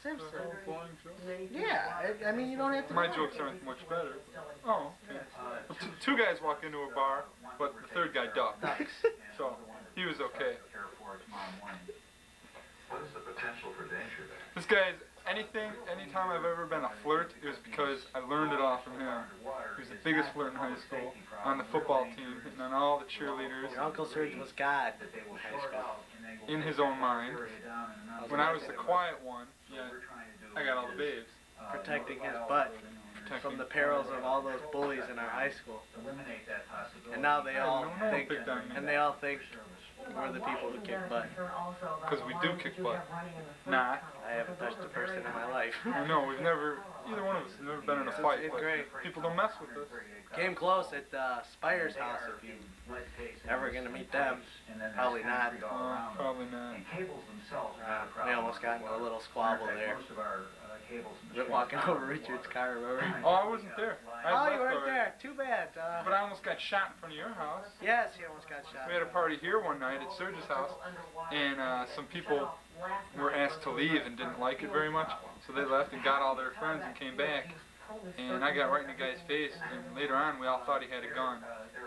Simpsons. The whole boring joke? Yeah, I mean, you don't have to. My jokes aren't much better. Oh, okay. Well, two guys walk into a bar, but the third guy ducked. So, he was okay. What is the potential for danger there? This guy's, anytime I've ever been a flirt, it was because I learned it all from him. He was the biggest flirt in high school, on the football team, hitting on all the cheerleaders. Your Uncle Serge was God in high school. In his own mind. When I was the quiet one, yeah, I got all the babes. Protecting his butt from the perils of all those bullies in our high school. And now they all think, we're the people who kick butt. Because we do kick butt. Nah. I haven't touched a person in my life. I know, we've never, either one of us has never been in a fight. It's But great. people don't mess with us. Came close at Spire's house if you ever gonna meet them. Probably not. Probably not. We almost got into a little squabble there. Walking over Richard's car, remember? Oh, I wasn't there. Oh, you weren't there. Too bad. But I almost got shot in front of your house. Yes, you almost got shot. We had a party here one night at Serge's house, and some people were asked to leave and didn't like it very much, so they left and got all their friends and came back. And I got right in the guy's face, and later on we all thought he had a gun.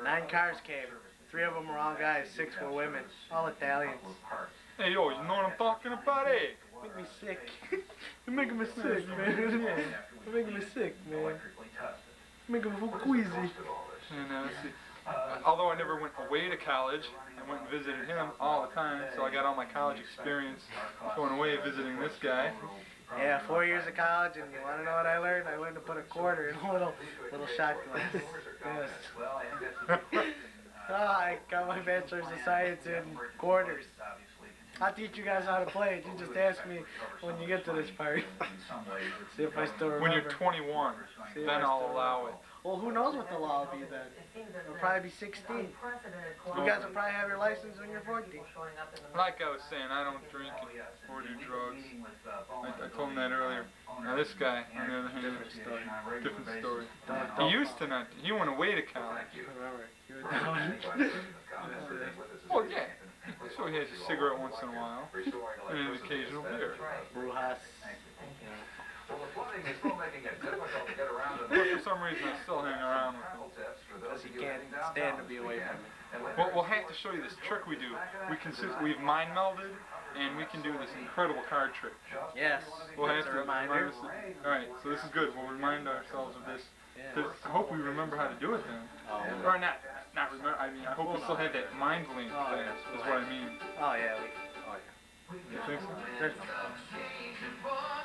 9 cars came. 3 of them were all guys, 6 were women. All Italians. Hey, yo, you know what I'm talking about, eh? Make me sick. You're making me sick, man. You're making me sick, man. Making me queasy. And let's see. Although I never went away to college, I went and visited him all the time, so I got all my college experience going away visiting this guy. Yeah, 4 years of college, and you want to know what I learned? I learned to put a quarter in a little shot glass. Yes. I got my bachelor's of science in quarters. I'll teach you guys how to play it. You just ask me when you get to this part. See if I still remember. When you're 21, then I'll allow it. Well, who knows what the law will be then? It'll probably be 16. You guys will probably have your license when you're 14. Like I was saying, I don't drink or do drugs. I told him that earlier. Now this guy, on the other hand, different story. He used to not. He went away to college. Remember, you were down. Oh yeah. So he has a cigarette once in a while, and an occasional beer. Brujas. Well, the flooding is still making it difficult to get around. But for some reason, I still hang around with him. Because he can't stand to be away from me. Well, we'll have to show you this trick we do. We've mind melded, and we can do this incredible card trick. Yes. We'll have As a to reminder. All right, so this is good. We'll remind ourselves of this. Yeah. I hope we remember how to do it then. Oh. Or not remember. I mean, I hope we still have that mind link. Is what I mean. Oh yeah. You think so?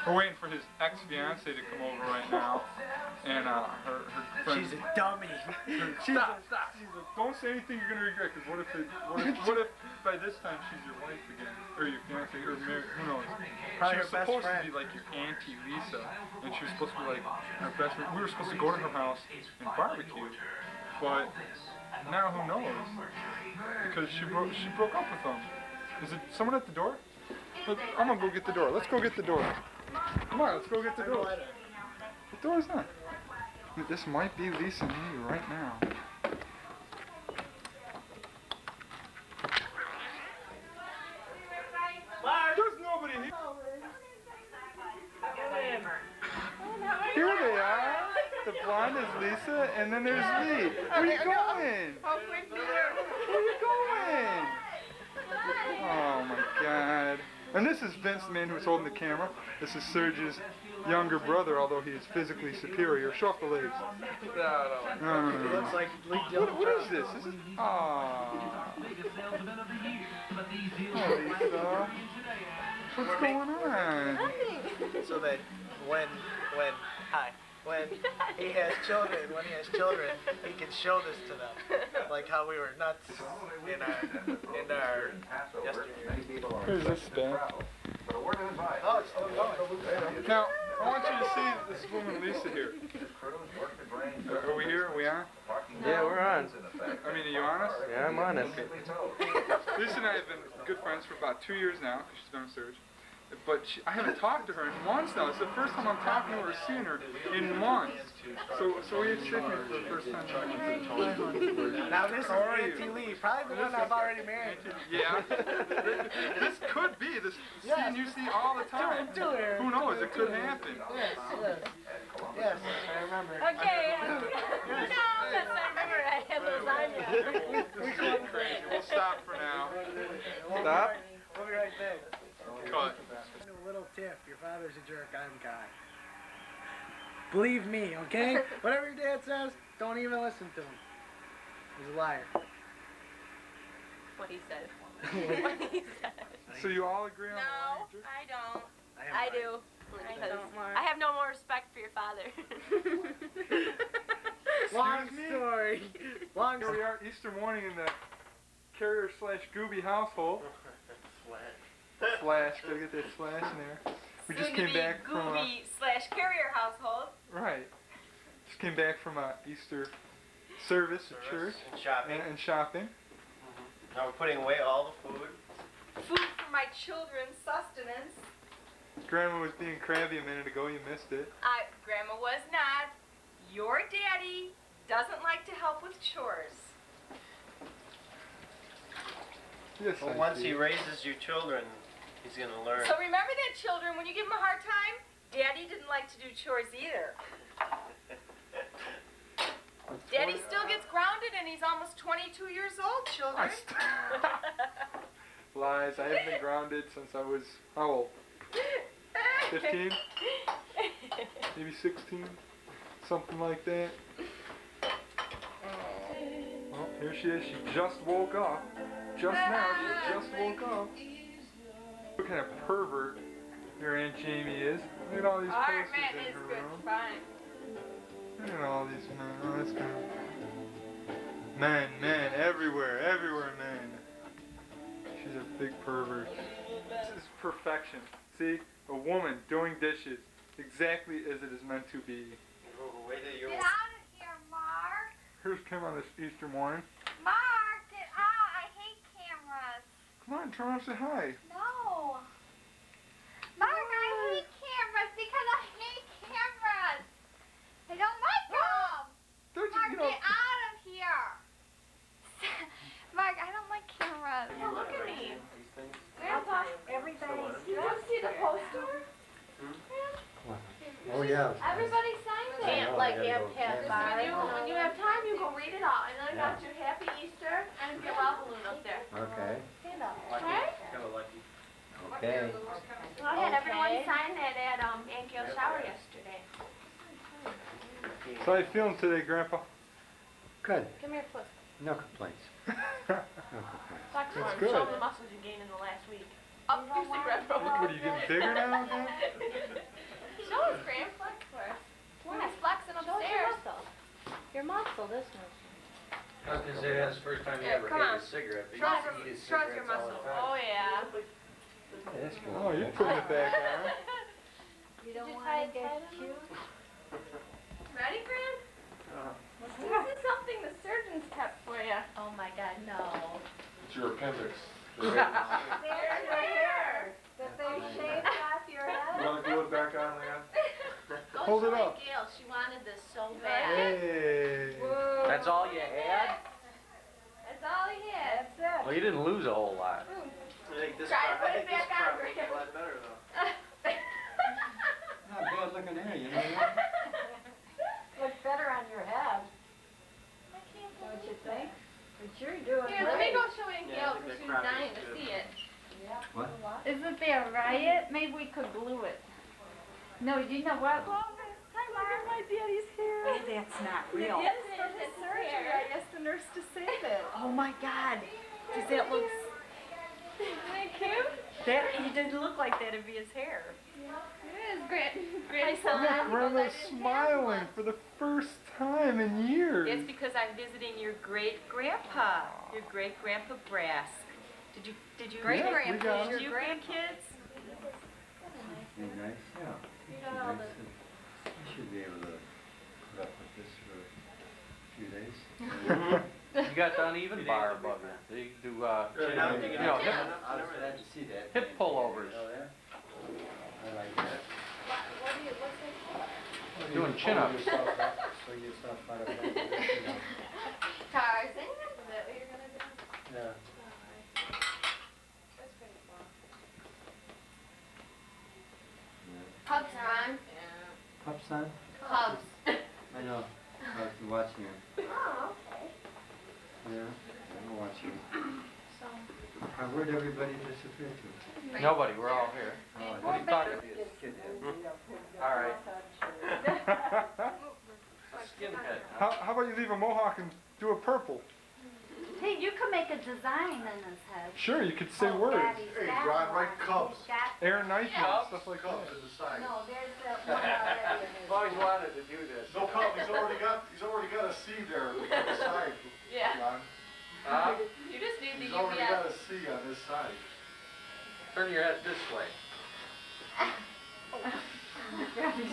We're waiting for his ex-fiancée to come over right now. And her friend. She's a dummy. Stop. Don't say anything you're gonna regret. Cause what if by this time she's your wife again, or your fiance, or married? Who knows? Probably She was her best supposed friend. to be like your auntie Lisa, and she was supposed to be like our best friend. We were supposed to go to her house and barbecue, but now who knows? Because she broke up with him. Is it someone at the door? Look, I'm gonna go get the door. Let's go get the door. Come on, let's go get the door. The door's not. This might be Lisa and me right now. There's nobody here. Here they are. The blonde is Lisa, and then there's me. Where are you going? Where are you going? Oh my God. And this is Vince, the man who's holding the camera. This is Serge's younger brother, although he is physically superior. Show off the legs. No. He looks like What is this? This is... Aww. Lisa. What's going on? So that when he has children, he can show this to them. Like how we were nuts in our yesteryear. Here's this Ben. Oh, it's still going. Now, I want you to see this woman Lisa here. Are we here? Are we on? Yeah, we're on. I mean, are you on us? Yeah, I'm on it. Lisa and I have been good friends for about 2 years now, because she's been on Surge. But I haven't talked to her in months now. It's the first time I'm talking to her or seeing her in months. So we had shaken her for the first time. Now this is How are Auntie you? Lee, probably the one I've already married. Yeah. This could be the scene you see all the time. Who knows? It could happen. Yes, I remember. Okay. No, that's I remember I had lasagna. This is getting crazy. We'll stop for now. Stop? We'll be right back. Cut. A little tip, your father's a jerk, I'm Kai. Believe me, okay? Whatever your dad says, don't even listen to him. He's a liar. What he said. What he said. So you all agree on No, I don't. I do. Because I have no more respect for your father. Long story. Long Here we are Easter morning in the Carrier/Gooby household. Slash, gotta get that slash in there. We just came back from Gooby/Carrier household. right. Just came back from a Easter service at church And shopping. and shopping. Now we're putting away all the food. Food for my children's sustenance. Grandma was being crabby a minute ago. You missed it. Grandma was not. Your daddy doesn't like to help with chores. Yes, But I once do. he raises your children, he's gonna learn. So remember that, children, when you give him a hard time, Daddy didn't like to do chores either. Daddy still gets grounded and he's almost 22 years old, children. Lies. I haven't been grounded since I was how old? 15? Maybe 16? Something like that. Well, here she is. She just woke up. Just now, she just woke up. What kind of pervert your Aunt Jamie is. Look at all these posters in her room. Fine. Look at all these men. Oh, that's kind of... Men, everywhere, men. She's a big pervert. This is perfection. See? A woman doing dishes exactly as it is meant to be. Get out of here, Mark. Here's Kim on this Easter morning. Mark, get out. I hate cameras. Come on, turn around and say hi. No. Mark, I hate cameras because I hate cameras. I don't like them. Don't Mark, you know? get out of here. Mark, I don't like cameras. Oh, look at me. Grandpa, everybody. You want to see the poster? Oh, yeah. Everybody signed it. Can't like have When you have time, you go read it all. And then I got your Happy Easter and your love balloon up there. Okay. Stand up. Right? Okay. I had everyone sign that at Aunt Gail's shower yesterday. So how you feeling today, Grandpa? Good. Come here, Cliff. No complaints. No complaints. Flex That's one. good. Show them the muscles you gained in the last week. Up, you see, Grandpa. What are you getting bigger now? Show us, Graham. Flex for us. He's flexing upstairs. muscle, this muscle. I was gonna say that's the first time you Yeah, ever come ate on. a cigarette. but you Trust eat your cigarettes all the muscle. time. Oh yeah. That's good. Oh, you're putting it back on. You don't Did you want tie to it get tight on? cute? Ready, Gran? This is something the surgeons kept for you. Oh my God, no. It's your appendix. There's your hair that they shaved off your You head. wanna glue it back on, Leon? Go Hold it show up. Gail. She wanted this so bad. Hey. Oh. That's all you had? That's all he had. That's it. Well, you didn't lose a whole lot. I think this Try to put I it think this back on, part looks Graham. a lot better though. Not bad looking hair, you know what? Looks better on your head. Don't you think? But you're doing Here, let me great. go show it Yeah, I Gail think because that she's crop is dying to good. see it. What? Isn't there a riot? Maybe we could glue it. No, you know what? Look at my daddy's hair. That's not real. Yes, from his surgery. I asked the nurse to save it. Oh my God. Does that look? Isn't that cute? That he didn't look like that if his hair. It is. Grandson. Look, Grandma's smiling for the first time in years. It's because I'm visiting your great grandpa, your great grandpa Brask. Did you Great grandpa, we got did him. you grandkids? Be nice, yeah. You got all the- I should be able to put up with this for a few days. You got the uneven bar above you. So you can do, Good. you know, hip, I was glad to see that. hip pullovers. Oh, yeah? I like that. What do you, what's it called? Doing chin-ups. So yourself out of that, you know. Tarzan. Is that what you're gonna do? Yeah. That's pretty cool. Cubs are on. Pups on? Cubs. I know. I was watching it. Oh, okay. Yeah, I'm watching it. Where'd everybody disappear to? Nobody, we're all here. Oh, What are you talking All right. Skinhead. How about you leave a mohawk and do a purple? Hey, you could make a design in his head. Sure, you could say words. Hey, Ron, write Cubs. Air Nike and stuff like Cubs that. to the side. No, there's one already in his I've always wanted to do this. No problem, he's already got a C there on the side, Yeah. Ron. You just need the He's already got a UPS. C on this side. Turn your head this way.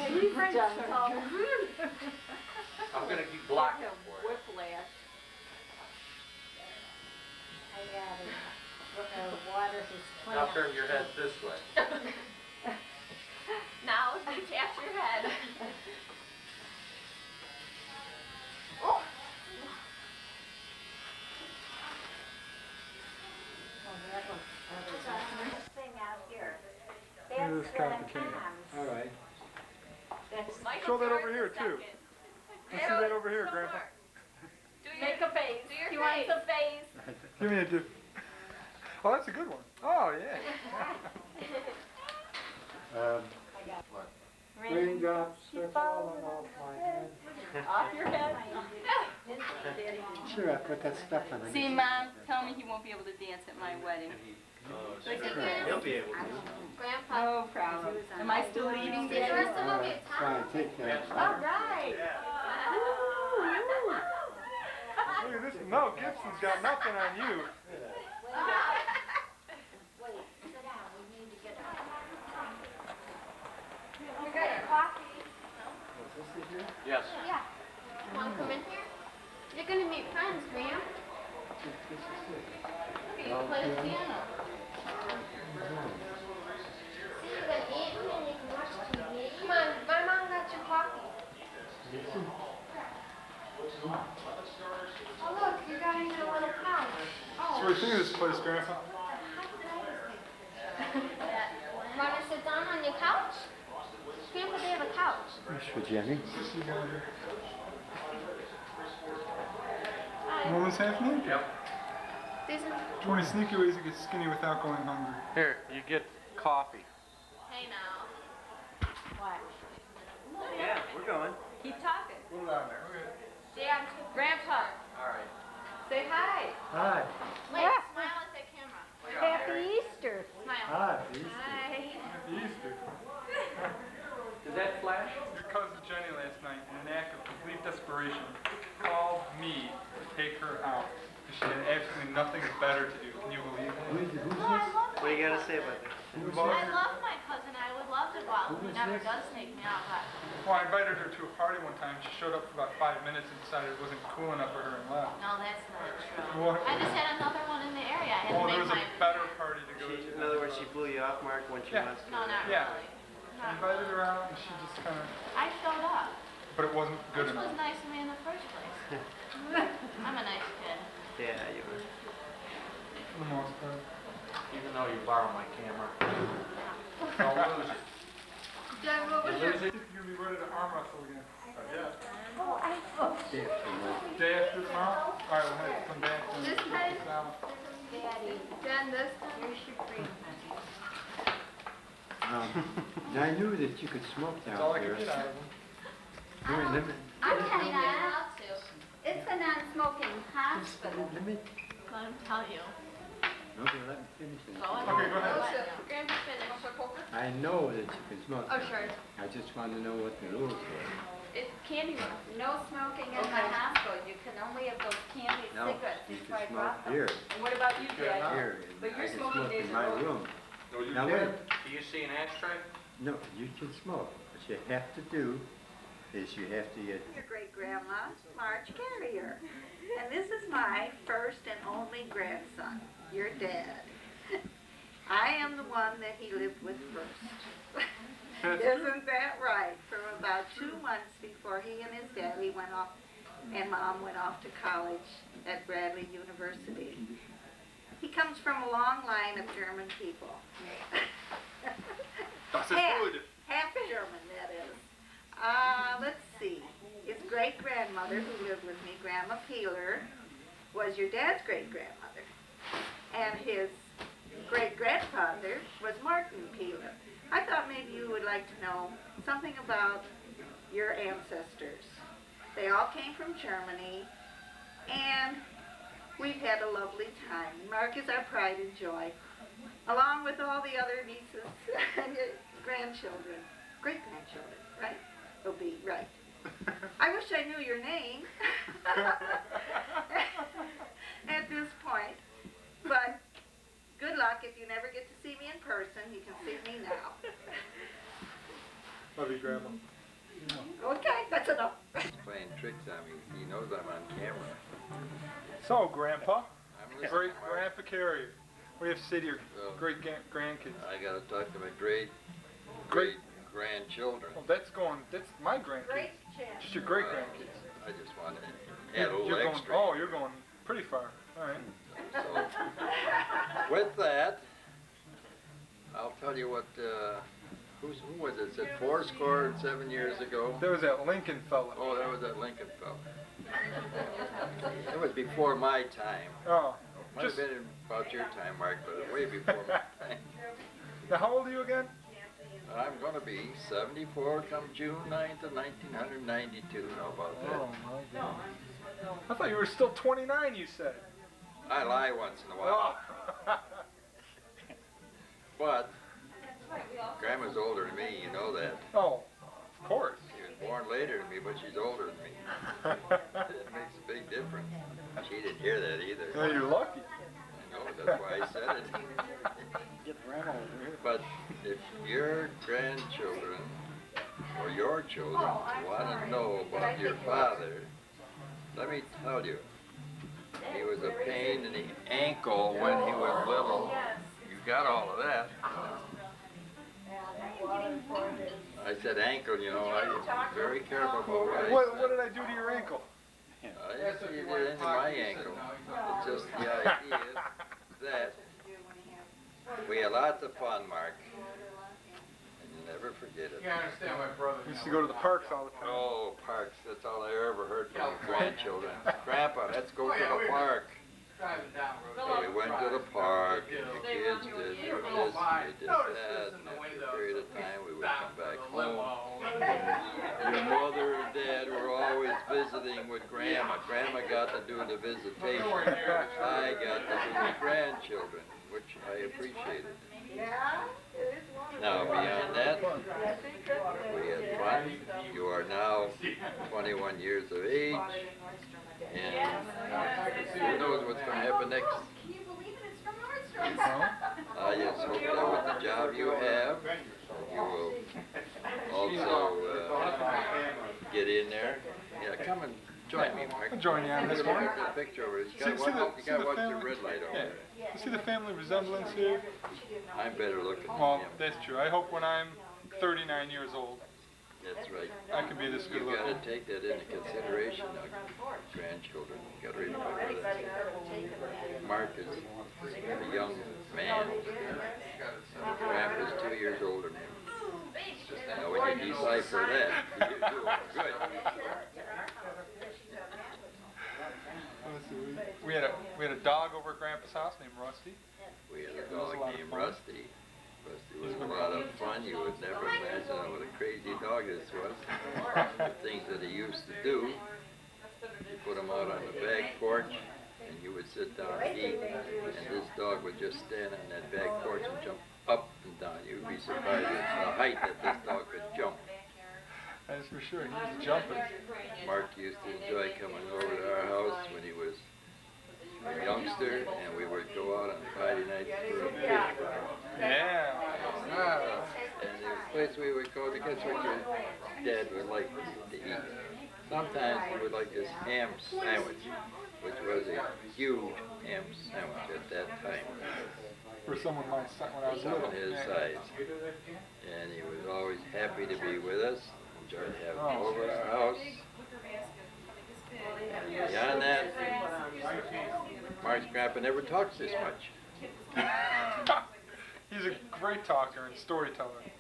He's done so. I'm gonna keep blocking for you. Whiplash. I got it. The water is Now turn your head this way. Now detach your head. Oh. Thing out here. Look at this That's complicated. Tom's. All right. That's Michael Show that Jordan's over here, the too. second. Let's see that over here, Grandpa. Do your, Make a face. do your He face. wants a face. Give me a do. Oh, that's a good one. Oh, yeah. What? Raindrops are falling off my head. Off your head. Sure, I put that stuff on it. See, Mom, tell me he won't be able to dance at my wedding. He'll be able to. Grandpa. No problem. Am I still leading, The Daddy? rest of them All be right, a fine, time. take that. All right. Look at this. Mel Gibson's got nothing on you. Wait, sit down. We need to get out. You got your coffee. Yes. Yeah. You want to come in here? You're going to meet friends, Graham. You play the piano. See, you can eat and you can watch TV. Come on, my mom got your coffee. Oh, look, you're getting a little couch. So what do you think of this place, Grandpa? Want to sit down on your couch? Grandpa, they have a couch. Thanks for Jenny. Woman's half naked. Yep. These are... 20 sneaky ways to get skinny without going hungry. Here, you get coffee. Hey now. What? Yeah, we're going. Keep talking. Move on there. Dad, Grandpa, All right. say hi. Hi. Wait, smile at the camera. Happy Easter. Smile. Hi. Hi. Happy Easter. Does that flash? Your cousin Jenny last night, in an act of complete desperation, called me to take her out. She had absolutely nothing better to do. Can you believe that? Who's this? What do you gotta say about that? I love my cousin. I would love to go out. He never does take me out. But Well, I invited her to a party one time. She showed up for about 5 minutes and decided it wasn't cool enough for her and left. no, that's not true. What? I just had another one in the area. I had Well, to there make was a my. better party to go to. In other words, she blew you off, Mark, when she Yeah. wants to. No, not Yeah. really. I invited her out and she just kind of, I showed up. but it wasn't good Which enough. was nice of me in the first place. I'm a nice kid. Yeah, you were. For the most part. Even though you borrow my camera. I'll lose it. Jen, what was your... You're going to be ready to arm wrestle again. Oh, Day after tomorrow? Alright, we'll have to come back and This check time? this out. Daddy. Jen, this time? Here's your free I knew that you could smoke down That's all I there. could get out of them. Wait, let me, I'm You're telling not you, allowed to. it's a non-smoking hospital. let me, Let him tell you. okay, let me finish this. Go ahead. Okay, go ahead. Go ahead. Grandpa, finish. I know that you can smoke Oh, down sure. there. I just wanted to know what the rules were. It's candy room. No smoking in the hospital. You can only have those candy No, cigarettes you before I can brought smoke them. here, And what about you, Dad? here, and But I you're can smoking smoke days in my ago. room. No, you Now wait, Do you see an ashtray? no, you can smoke. What you have to do is you have to get, Your great-grandma, Marge Carrier. And this is my first and only grandson, your dad. I am the one that he lived with first. Isn't that right? From about 2 months before he and his daddy went off, and Mom went off to college at Bradley University. He comes from a long line of German people. Das ist half, gut. half German, that is. Let's see. His great-grandmother, who lived with me, Grandma Peeler, was your dad's great-grandmother. And his great-grandfather was Martin Peeler. I thought maybe you would like to know something about your ancestors. They all came from Germany, and we've had a lovely time. Mark is our pride and joy, along with all the other nieces and grandchildren, great-grandchildren, right? Will be right. I wish I knew your name at this point, but good luck. If you never get to see me in person, you can see me now. Love you, Grandma. Okay, that's enough. He's playing tricks on me. He knows I'm on camera. So, Grandpa, I'm listening, great Mark. Grandpa Carrier, what do you have to say to your Well, great grandkids? I gotta talk to my great grandchildren. Well, that's my grandkids. Great chat. Just your great grandkids. I just want to add a little You're going, extra. oh, you're going pretty far. All right. So, with that, I'll tell you what, who was it? Said 7 years ago. There was that Lincoln fella. Oh, that was that Lincoln fella. It was before my time. Oh, Might have been about your time, Mark, but way before my time. Now, how old are you again? I'm going to be 74 come June 9th of 1992. How about that? Oh, my God. I thought you were still 29, you said. I lie once in a while. Oh. But Grandma's older than me, you know that. Oh, of course. She was born later than me, but she's older than me. It makes a big difference. She didn't hear that either. Well, you're lucky. I know, that's why I said it. Get Grandma over here. But if your grandchildren or your children want to know about your father, let me tell you, he was a pain in the ankle when he was little. You got all of that. I said ankle, you know, I was very careful about what I What said. did I do to your ankle? I didn't see you did into my ankle. It's just the idea is that we had lots of fun, Mark. And you never forget it. You gotta understand my brother. We used to go to the parks all the time. Oh, parks, that's all I ever heard from your grandchildren. Grandpa, let's go to the park. Driving down road. So we went to the park, and the kids did this, we did that, and after a period of time, we would come back home. Your mother and dad were always visiting with Grandma. Grandma got to do the visitation. I got to do the grandchildren, which I appreciated. Now, beyond that, we had fun. You are now 21 years of age. And who knows what's going to happen next? Can you believe it? It's from Nordstrom's. I just hope that with the job you have, you will also get in there. Yeah, come and join me, Mark. I'll join you on this one. Get a picture over it. You See got to watch the family? red light over Yeah. there. You see the family resemblance here? I'm better looking than Well, him. that's true. I hope when I'm 39 years old, That's right. I can be this good You got looking. to take that into consideration, grandchildren. You got to remember that. Mark is a young man. Grandpa's 2 years older than him. Now, when you decipher that, you do good. We had a dog over at Grandpa's house named Rusty. We had a It was a dog lot of named fun. Rusty. Rusty was a lot of fun. You would never imagine what a crazy dog this was. The things that he used to do. You put him out on the back porch, and you would sit down and eat, and this dog would just stand on that back porch and jump up and down. You'd be surprised at the height that this dog could jump. That's for sure. He was jumping. Mark used to enjoy coming over to our house when he was a youngster, and we would go out on Friday nights for a fish fry. Yeah. And the place we would go to guess what your dad would like to eat. Sometimes he would like this ham sandwich, which was a huge ham sandwich at that time. For someone my size, when I was little. Someone his Yeah. size. And he was always happy to be with us. Enjoyed having him over at our house. And beyond that, Mark's grandpa never talks this much. He's a great talker and storyteller. He's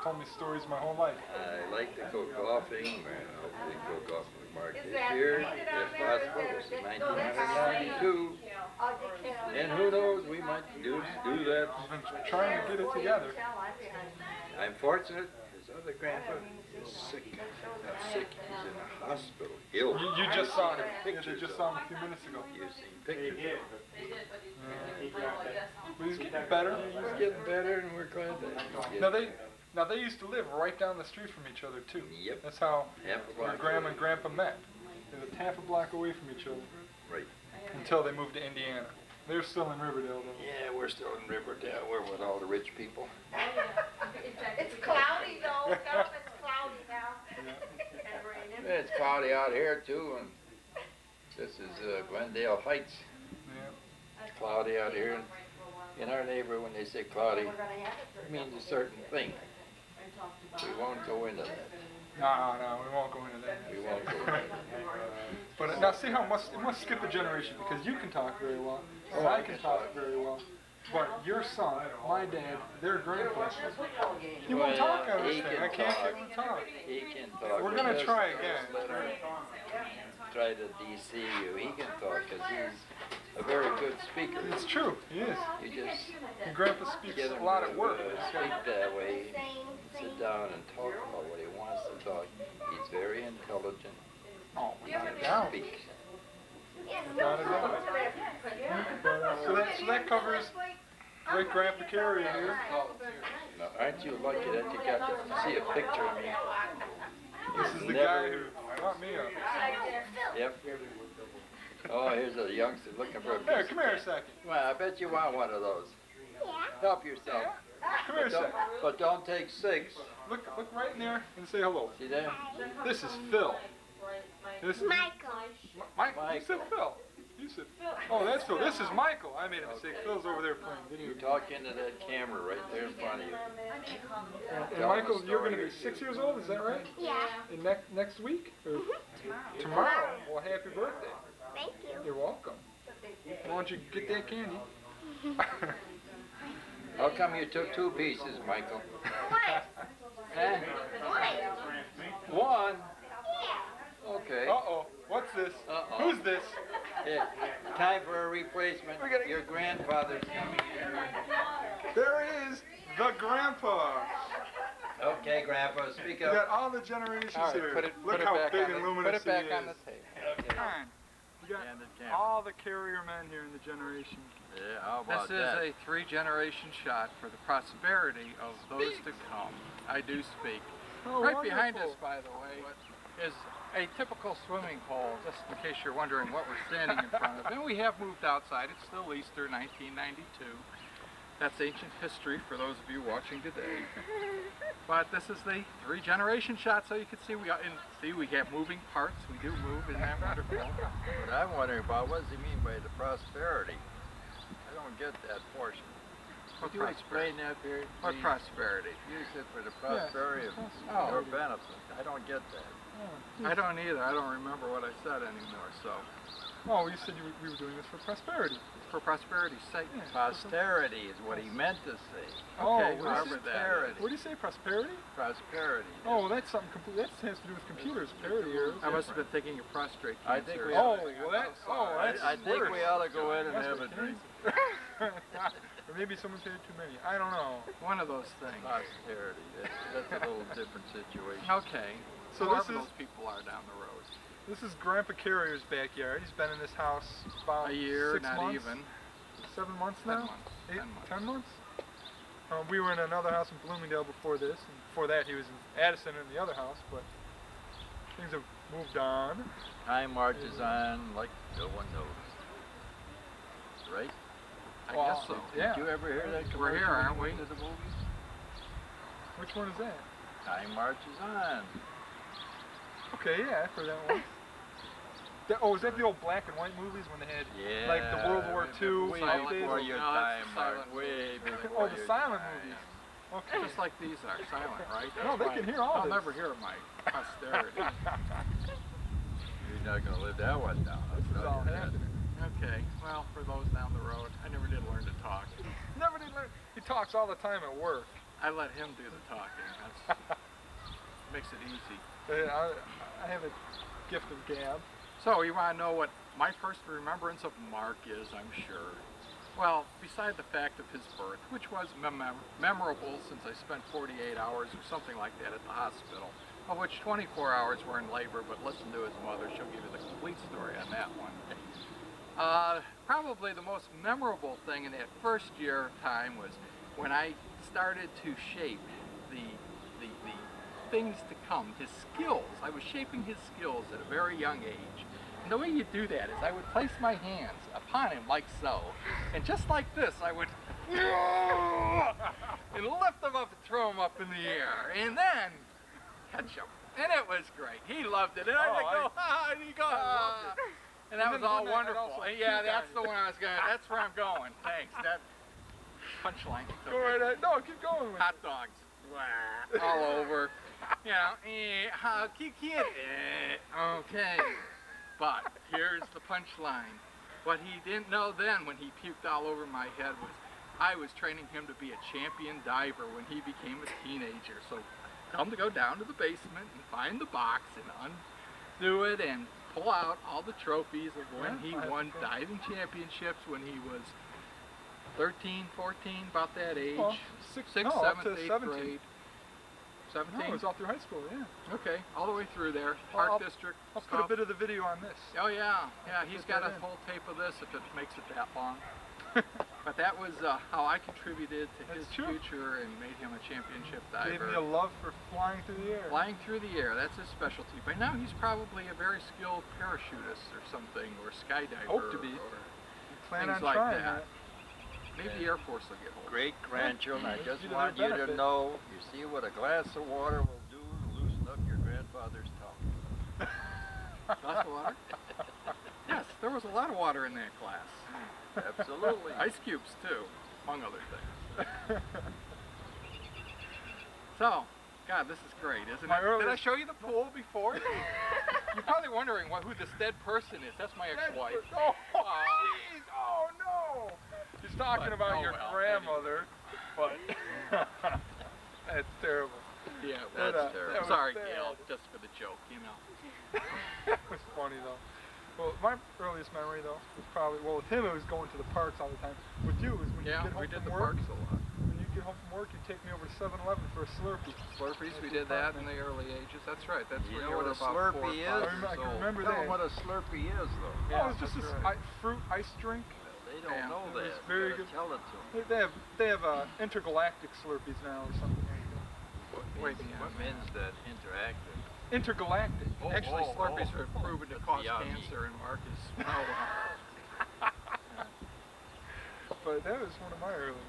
told me stories my whole life. I like to go golfing. We're hopefully go golfing with Mark this year, if possible. This is 1992. And who knows, we might do that. I've been trying to get it together. I'm fortunate. His other grandpa is sick. Not sick. He's in a hospital. Ill. You just saw him. Pictures. You just saw him a few minutes ago. You've seen pictures. But he's getting better. He's getting better, and we're glad that he's getting Now they used to live right down the street from each other too. Yep. That's how Half a block my grandma away. and grandpa met. They lived half a block away from each other. Right. Until they moved to Indiana. They're still in Riverdale though. Yeah, we're still in Riverdale. We're with all the rich people. It's cloudy though. Tell 'em it's cloudy now. And raining. It's cloudy out here too, and this is Glendale Heights. Yeah. It's cloudy out here. And in our neighborhood, when they say cloudy, it means a certain thing. We won't go into that. No, we won't go into that. We won't go into that. But now see how it must skip a generation because you can talk very well, and I can talk very well. But your son, my dad, their grandpa, he won't talk on this he thing. can I can't talk. get him to talk. He can talk. We're gonna Just try again. let him try to DC you. He can talk because he's a very good speaker. It's true, he is. You just And grandpa speaks get him a lot at to, work. speak that way. Sit down and talk about what he wants to talk. He's very intelligent. Oh, He without a can doubt. speak. Without a doubt. So that covers great grandpa Carey here. Now, aren't you lucky that you got to see a picture of me? This is the guy who brought me up. Yep. Oh, here's a youngster looking for a piece. Here, come here a second. Well, I bet you want one of those. Help yourself. Come here a second. But don't take 6. Look right in there and say hello. See that? This is Phil. This is Michael. Mike. You said Phil. You said. Oh, that's Phil. This is Michael. I made a mistake. Phil's over there playing video. You talk into that camera right there in front of you. And Michael, you're going to be 6 years old. Is that right? Yeah. And next week? Or tomorrow. Well, happy birthday. Thank you. You're welcome. Why don't you get that candy? How come you took 2 pieces, Michael? What? Huh? What? 1? Okay. Uh-oh. What's this? Uh-oh. Who's this? Yeah. Time for a replacement. Your grandfather's coming. There he is, the grandpa. Okay, Grandpa, speak You up. got all the generations All right, here. put it Look back how on big the- and luminous put it back he on is. the table. Come on. You got And the camera. all the carrier men here in the generation. Yeah, how about This is a 3-generation shot for the prosperity of those to come. I do speak. Oh, Right behind us, wonderful. by the way, is a typical swimming hole, just in case you're wondering what we're standing in front of. And we have moved outside. It's still Easter 1992. That's ancient history for those of you watching today. But this is the 3-generation shot, so you can see we have moving parts. We do move, isn't that wonderful? What I'm wondering about, what does he mean by the prosperity? I don't get that portion. What Could you explain that here? What prosperity? Use it for the prosperity of your benefit. I don't get that. I don't either. I don't remember what I said anymore, so. Oh, you said we were doing this for prosperity. For prosperity's sake. Yeah. Posterity is what he meant to say. Okay, remember that. What do you say, prosperity? Prosperity. Oh, well, that's something completely, that has to do with computers. Parity is I must have been thinking of prostrate cancer. I think we I think we ought to go in and have a drink. Or maybe someone's had too many. I don't know. One of those things. Posterity. That's a little different situation. Okay. So those people are down the road. This is Grandpa Carrier's backyard. He's been in this house about a year, 6 not months. even. 7 months now? 10 months. 10 months? We were in another house in Bloomingdale before this, and before that he was in Addison in the other house, but things have moved on. Time marches on like no one knows. Right? I guess so. Did you ever hear that commercial? We're here, aren't we? To the movies? Which one is that? Time marches on. Okay, yeah, I've heard that one. Is that the old black and white movies when they had like the World War II? Way before your time, Mark. Way before the silent movies. Okay. Just like these are silent, right? No, they can hear all I'll this. never hear my posterity. You're not going to live that one down. This is all happening. Okay, well, for those down the road, I never did learn to talk. Never did learn. He talks all the time at work. I let him do the talking. That's makes it easy. I have a gift of gab. So you want to know what my first remembrance of Mark is, I'm sure. Well, beside the fact of his birth, which was memorable since I spent 48 hours or something like that at the hospital, of which 24 hours were in labor, but listen to his mother, she'll give you the complete story on that one. Probably the most memorable thing in that first year of time was when I started to shape the things to come, his skills. I was shaping his skills at a very young age. And the way you do that is I would place my hands upon him like so, and just like this I would and lift him up and throw him up in the air, and then catch him. And it was great. He loved it. And I would go, and he'd go, and that was all wonderful. Yeah, that's the one I was going to, that's where I'm going. Thanks. That punchline. Go right ahead. No, keep going with hot dogs. All over. You know, how cute. Okay. But here's the punchline. What he didn't know then when he puked all over my head was I was training him to be a champion diver when he became a teenager. So tell him to go down to the basement and find the box and undo it and pull out all the trophies of when he won diving championships when he was 13, 14, about that age. Well, 6th, no, 7th, up to 8th 17. grade. 17? No, it was all through high school, yeah. Okay, all the way through there. Park District. I'll put a bit of the video on this. Oh yeah, yeah. He's got a whole tape of this if it makes it that long. But that was how I contributed to his future and made him a championship diver. Gave me a love for flying through the air. Flying through the air, that's his specialty. By now he's probably a very skilled parachutist or something, or skydiver. Hope to be. Or plan things on like trying that. Maybe the Air Force will get hold of it. Great-grandchildren, I just want you to know, you see what a glass of water will do to loosen up your grandfather's tongue. Glass of water? Yes, there was a lot of water in that glass. Absolutely. Ice cubes too, among other things. So, God, this is great, isn't it? Did I show you the pool before? You're probably wondering who this dead person is. That's my ex-wife. Oh, jeez! Oh, no! He's talking about your grandmother, but that's terrible. Yeah, that's terrible. Sorry, Gail, just for the joke, you know. That was funny, though. Well, my earliest memory, though, was probably, with him, it was going to the parks all the time. With you, is when you get home from work. Parks a lot. When you get home from work, you take me over to 7-Eleven for a Slurpee. Slurpees, we did that in the early ages. That's right. That's You when know you what were a about Slurpee 4 is? or 5 years I can old. remember Tell that. them what a Slurpee is, though. Oh, it's just this fruit ice drink. They don't know that. It's very good. Tell it to them. They have intergalactic Slurpees now or something like that. What means that interactive? intergalactic. Actually, Slurpees are proven to cause cancer, and Mark is smell But that was one of my early things.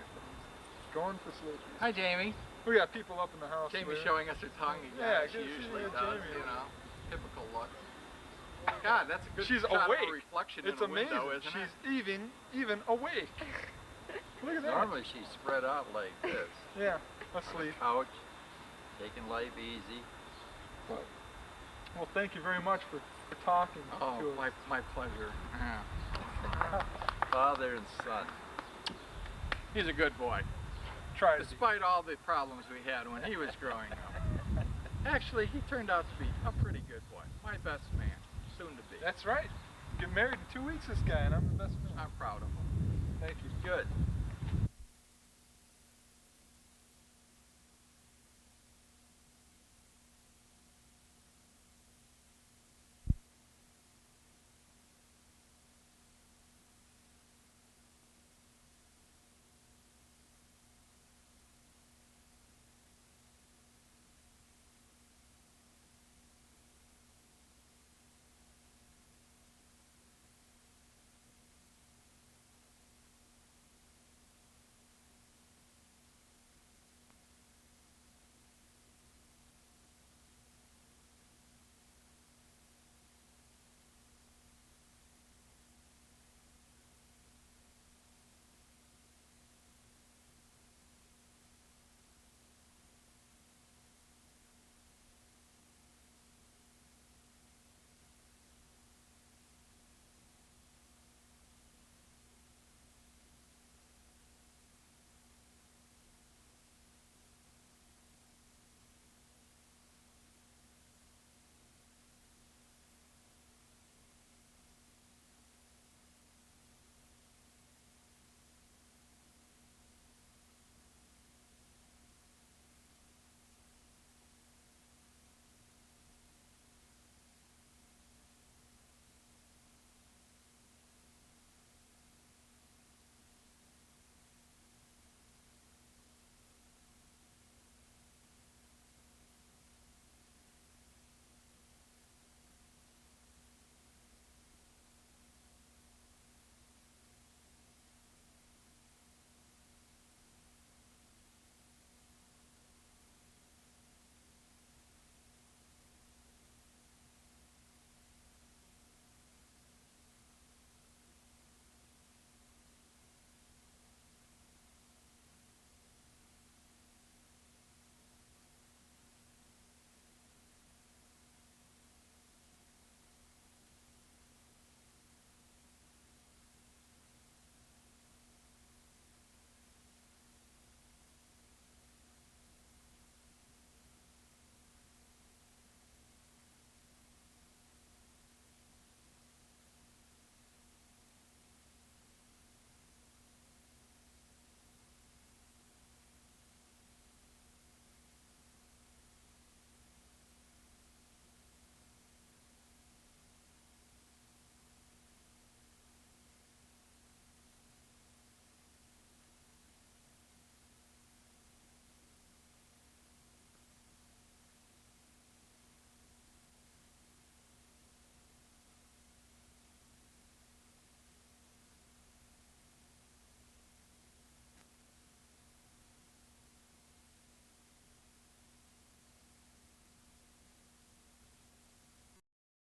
Going for Slurpees. Hi, Jamie. We got people up in the house. Jamie's there. showing us her tongue again. Yeah, she good to see usually you, does, Jamie. you know. Typical look. God, that's a good She's shot awake. of a reflection It's in a amazing. window, isn't She's it? even awake. Look at that. Normally she's spread out like this. Yeah, asleep. Couch, taking life easy. Well, thank you very much for talking to us. My pleasure. Yeah. Father and son. He's a good boy. Despite all the problems we had when he was growing up. Actually, he turned out to be a pretty good boy. My best man. Soon to be. That's right. Get married in 2 weeks, this guy, and I'm the best man. I'm proud of him. Thank you. Good.